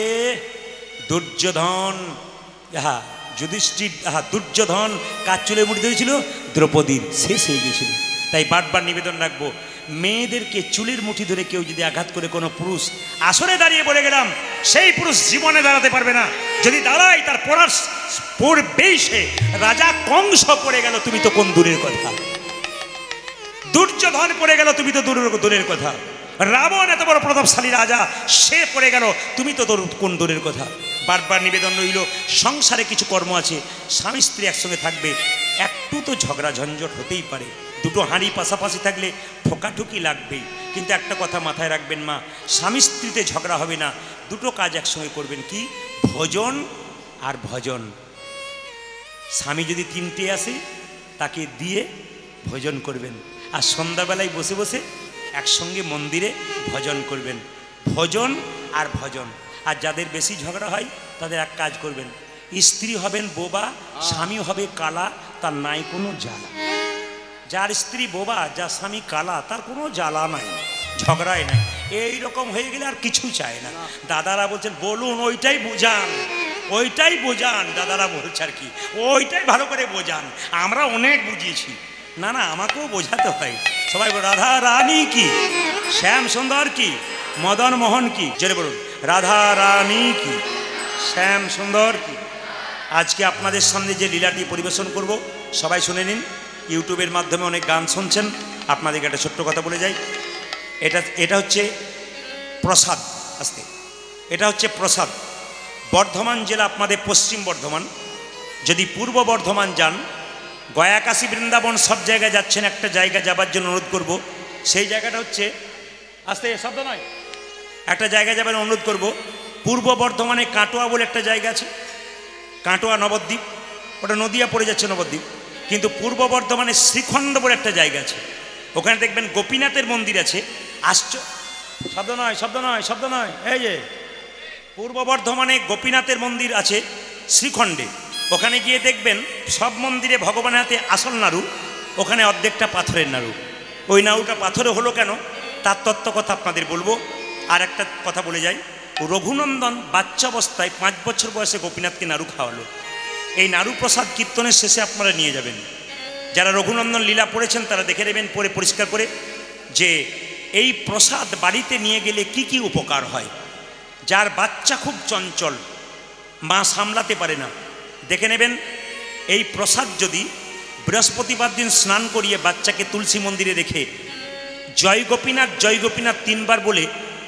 দুর্যোধন। যুধিষ্ঠির, দুর্যোধন কার চুলের মুঠি ধরেছিল? দ্রৌপদীর, শেষ হয়ে গেছিল। তাই বারবার নিবেদন রাখবো, মেয়েদেরকে চুলের মুঠি ধরে কেউ যদি আঘাত করে কোনো পুরুষ, আসরে দাঁড়িয়ে বলে গেলাম, সেই পুরুষ জীবনে দাঁড়াতে পারবে না। যদি দাঁড়ায়, তার পড়বেই সে। রাজা কংস পড়ে গেল, তুমি তো কোন দূরের কথা। দুর্যোধন পড়ে গেল, তুমি তো দূরের কথা। রাবণ এত বড় প্রতাপশালী রাজা, সে পড়ে গেল, তুমি তো কোন দূরের কথা। বারবার নিবেদন রইল, সংসারে কিছু কর্ম আছে, স্বামী স্ত্রী একসঙ্গে থাকবে, একটু তো ঝগড়া ঝঞ্ঝট হতেই পারে। দুটো হাঁড়ি পাশাপাশি থাকলে ঠোকাঠুকি লাগবেই। কিন্তু একটা কথা মাথায় রাখবেন মা, স্বামী স্ত্রীতে ঝগড়া হবে না, দুটো কাজ একসঙ্গে করবেন। কি? ভোজন আর ভজন। স্বামী যদি তিনটে আসে, তাকে দিয়ে ভোজন করবেন, আর সন্ধ্যাবেলায় বসে বসে একসঙ্গে মন্দিরে ভজন করবেন। ভোজন আর ভজন। আর যাদের বেশি ঝগড়া হয়, তাদের এক কাজ করবেন, স্ত্রী হবেন বোবা, স্বামী হবে কালা, তার নাই কোনো জ্বালা। যার স্ত্রী বোবা, যার স্বামী কালা, তার কোনো জ্বালা নাই, ঝগড়াই নাই। এইরকম হয়ে গেলে আর কিছু চায় না। দাদারা বলছেন, বলুন, ওইটাই বোঝান। দাদারা বলছে আর কি, ওইটাই ভালো করে বোঝান। আমরা অনেক বুঝিয়েছি। না না, আমাকেও বোঝাতে হয়। সবাই রাধা রানী কি, শ্যাম সুন্দর কি, মদন মোহন কি, জোরে বলুন, রাধা রানী কি, শ্যাম সুন্দর কি। আজকে আপনাদের সামনে যে লীলাটি পরিবেশন করব, সবাই শুনে নিন। ইউটিউবের মাধ্যমে অনেক গান শুনছেন, আপনাদেরকে একটা ছোট্ট কথা বলে যাই। এটা হচ্ছে প্রসাদ। আস্তে, এটা হচ্ছে প্রসাদ। বর্ধমান জেলা, আপনাদের পশ্চিম বর্ধমান। যদি পূর্ব বর্ধমান যান, গয়া, কাশী, বৃন্দাবন সব জায়গায় যাচ্ছেন, একটা জায়গা যাবার জন্য অনুরোধ করব। সেই জায়গাটা হচ্ছে, আস্তে শব্দ নয়, একটা জায়গা যাবার অনুরোধ করব। পূর্ব বর্ধমানে কাটোয়া বলে একটা জায়গা আছে, কাটোয়া নবদ্বীপ, ওটা নদিয়া পড়ে যাচ্ছে নবদ্বীপ। কিন্তু পূর্ব বর্ধমানে শ্রীখণ্ড বলে একটা জায়গা আছে, ওখানে দেখবেন গোপীনাথের মন্দির আছে। শব্দ নয়, শব্দ নয়, শব্দ নয়। এই যে পূর্ব বর্ধমানে গোপীনাথের মন্দির আছে শ্রীখণ্ডে, ওখানে গিয়ে দেখবেন সব মন্দিরে ভগবানের হাতে আসল নাড়ু, ওখানে অর্ধেকটা পাথরের নাড়ু। ওই নাড়ুটা পাথরে হলো কেন তার তত্ত্ব কথা আপনাদের বলবো। আর একটা কথা বলে যাই, রঘুনন্দন বাচ্চা অবস্থায় 5 বছর বয়সে গোপীনাথকে নাড়ু খাওয়ালো। এই নাড়ু প্রসাদ কীর্তনের শেষে আপনারা নিয়ে যাবেন। যারা রঘুনন্দন লীলা পড়েছেন তারা দেখে নেবেন পরে পরিষ্কার করে যে এই প্রসাদ বাড়িতে নিয়ে গেলে কি কি উপকার হয়। যার বাচ্চা খুব চঞ্চল, মা সামলাতে পারে না, দেখে নেবেন এই প্রসাদ যদি বৃহস্পতিবার দিন স্নান করিয়ে বাচ্চাকে তুলসী মন্দিরে রেখে জয় গোপীনাথ জয় গোপীনাথ 3 বার বলে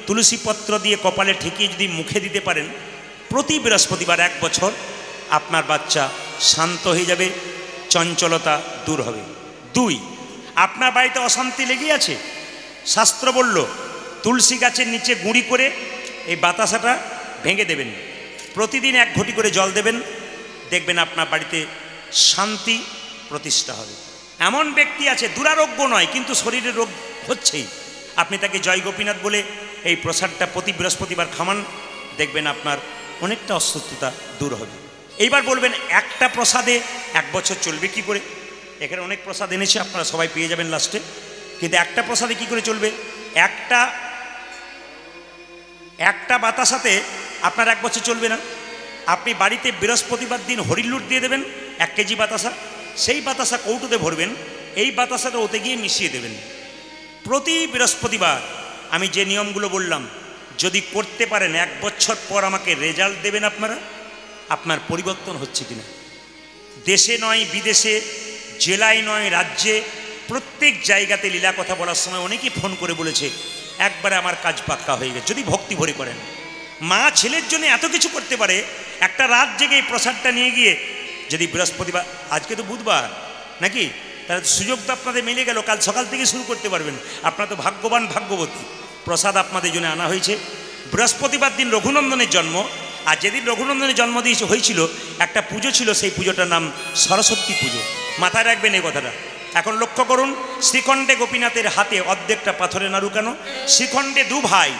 তুলসী পত্র দিয়ে কপালে ঠেকিয়ে যদি মুখে দিতে পারেন, প্রতি বৃহস্পতিবার 1 বছর আপনার বাচ্চা শান্ত হয়ে যাবে, চঞ্চলতা দূর হবে। 2, আপনার বাড়িতে অশান্তি লেগে আছে, শাস্ত্র বলল তুলসী গাছের নিচে গুঁড়ি করে এই বাতাসাটা ভেঙে দেবেন, প্রতিদিন 1 ঘটি করে জল দেবেন, দেখবেন আপনার বাড়িতে শান্তি প্রতিষ্ঠা হবে। এমন ব্যক্তি আছে দুরারোগ্য নয় কিন্তু শরীরের রোগ হচ্ছেই, আপনি তাকে জয় গোপীনাথ বলে এই প্রসাদটা প্রতি বৃহস্পতিবার খামান, দেখবেন আপনার অনেকটা অসুস্থতা দূর হবে। এইবার বলবেন একটা প্রসাদে 1 বছর চলবে কি করে? এখানে অনেক প্রসাদ এনেছে, আপনারা সবাই পেয়ে যাবেন লাস্টে, কিন্তু একটা প্রসাদে কি করে চলবে? একটা বাতাসাতে আপনার 1 বছর চলবে না। আপনি বাড়িতে বৃহস্পতিবার দিন হরিলুট দিয়ে দেবেন 1 কেজি বাতাসা, সেই বাতাসা কৌটোতে ভরবেন, এই বাতাসাটা ওতে গিয়ে মিশিয়ে দেবেন। প্রতি বৃহস্পতিবার আমি যে নিয়মগুলো বললাম যদি করতে পারেন 1 বছর পর আমাকে রেজাল্ট দেবেন আপনারা, আপনার পরিবর্তন হচ্ছে কিনা। দেশে নয় বিদেশে, জেলায় নয় রাজ্যে, প্রত্যেক জায়গাতে লীলা কথা বলার সময় অনেকেই ফোন করে বলেছে একবারে আমার কাজ পাক্কা হয়ে গেছে, যদি ভক্তি ভরে করেন। মা ছেলের জন্য এত কিছু করতে পারে, একটা রাত জেগে এই প্রসাদটা নিয়ে গিয়ে যদি বৃহস্পতিবার, আজকে তো বুধবার নাকি, তাহলে সুযোগ তো আপনাদের মিলে গেল, কাল সকাল থেকে শুরু করতে পারবেন। আপনারা তো ভাগ্যবান ভাগ্যবতী, প্রসাদ আপনাদের জন্য আনা হয়েছে। বৃহস্পতিবার দিন রঘুনন্দনের জন্ম, আর যেদিন রঘুনন্দনের জন্ম হয়েছিল একটা পুজো ছিল, সেই পুজোটার নাম সরস্বতী পুজো। মাথায় রাখবেন এই কথাটা। এখন লক্ষ্য করুন, শ্রীখণ্ডে গোপীনাথের হাতে অর্ধেকটা পাথরের নাড়ু কেন? শ্রীখণ্ডে 2 ভাই,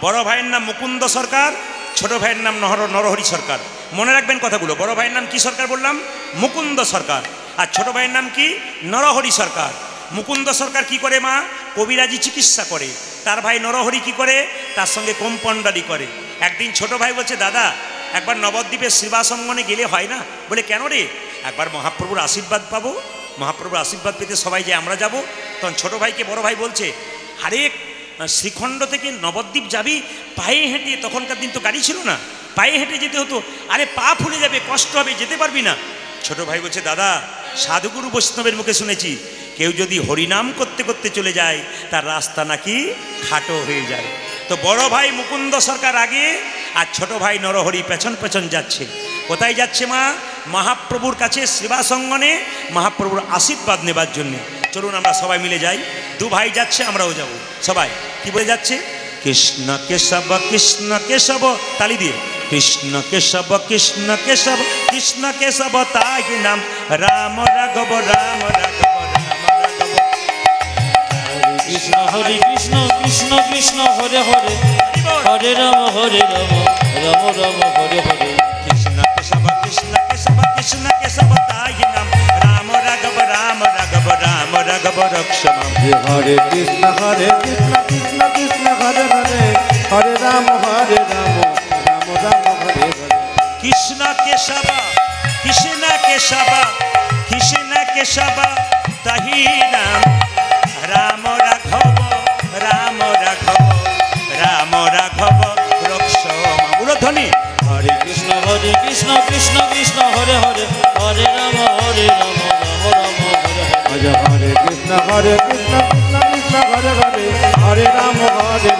বড় ভাইয়ের নাম মুকুন্দ সরকার, ছোট ভাইয়ের নাম নরহরি সরকার। মনে রাখবেন কথাগুলো। বড় ভাইয়ের নাম কি সরকার বললাম? মুকুন্দ সরকার। আর ছোট ভাইয়ের নাম কি? নরহরি সরকার। মুকুন্দ সরকার কি করে মা? কবিরাজি চিকিৎসা করে। তার ভাই নরহরি কি করে? তার সঙ্গে কম্পাউন্ডারি করে। একদিন ছোট ভাই বলছে, দাদা একবার নবদ্বীপের সেবাসঙ্গনে গেলে হয় না? বলে কেন রে? একবার মহাপ্রভুর আশীর্বাদ পাবো। মহাপ্রভুর আশীর্বাদ পেতে সবাই যে আমরা যাব। তখন ছোট ভাইকে বড় ভাই বলছে, আরে শ্রীখণ্ড থেকে নবদ্বীপ যাবি পায়ে হেঁটে, তখনকার দিন তো গাড়ি ছিল না, পায়ে হেঁটে যেতে হতো। আরে পা ফুলে যাবে, কষ্ট হবে, যেতে পারবি না। ছোট ভাই বলছে, দাদা সাধুগুরু বৈষ্ণবের মুখে শুনেছি কেউ যদি হরিনাম করতে করতে চলে যায় তার রাস্তা নাকি খাটো হয়ে যায়। তো বড় ভাই মুকুন্দ সরকার আগে আর ছোট ভাই নরহরি পেছন পেছন যাচ্ছে। কোথায় যাচ্ছে মা? মহাপ্রভুর কাছে সেবাসঙ্গনে মহাপ্রভুর আশীর্বাদ নেবার জন্যে। চলুন আমরা সবাই মিলে যাই। 2 ভাই যাচ্ছে, আমরাও যাব। সবাই কি বলে যাচ্ছে? কৃষ্ণ কেশব কৃষ্ণ কেশব, তালি দিয়ে কৃষ্ণ কেশব কৃষ্ণ কেশব কৃষ্ণ কেশব তাই নাম, রাম রাঘব রাম রাঘব রাম রাঘব। কৃষ্ণ হরে কৃষ্ণ কৃষ্ণ কৃষ্ণ হরে হরে, হরে রাম রাম রাম হরে হরে। কৃষ্ণ কেশব কৃষ্ণ কেশব কৃষ্ণ কেশব তাই নাম, রাম রাঘব রাম রাঘব রাম রাঘব রক্ষম। হরে কৃষ্ণ কৃষ্ণ কৃষ্ণ হরে হরে, হরে রাম রাম রাম হরে হরে। কৃষ্ণ কেশব কৃষ্ণ কেশব কৃষ্ণ কেশব তাহি নাম, রাম রাঘব রাম রাঘব রাম রাঘব রক্ষম। উলধ্বনি হরে কৃষ্ণ কৃষ্ণ কৃষ্ণ হরে হরে, হরে রাম রাম রাম হরে হরে। হরে কৃষ্ণ কৃষ্ণ কৃষ্ণ হরে হরে, হরে রাম রাম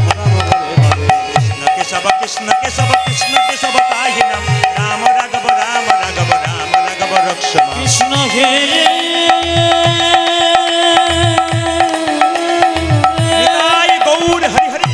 রাম হরে হরে। কৃষ্ণ কেশব কৃষ্ণ কেশব কৃষ্ণ কেশব তাহি নাম, রাম রাঘব রাম রাঘব রাম রাঘব রক্ষম। কৃষ্ণ ঘেরে গৌর হরি হরি।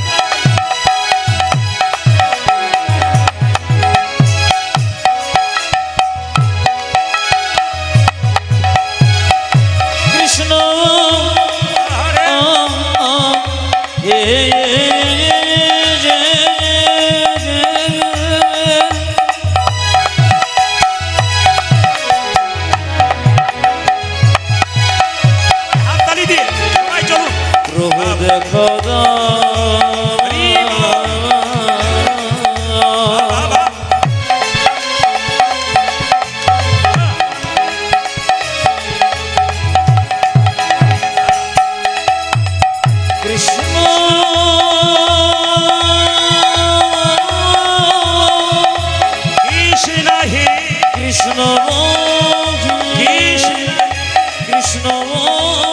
মন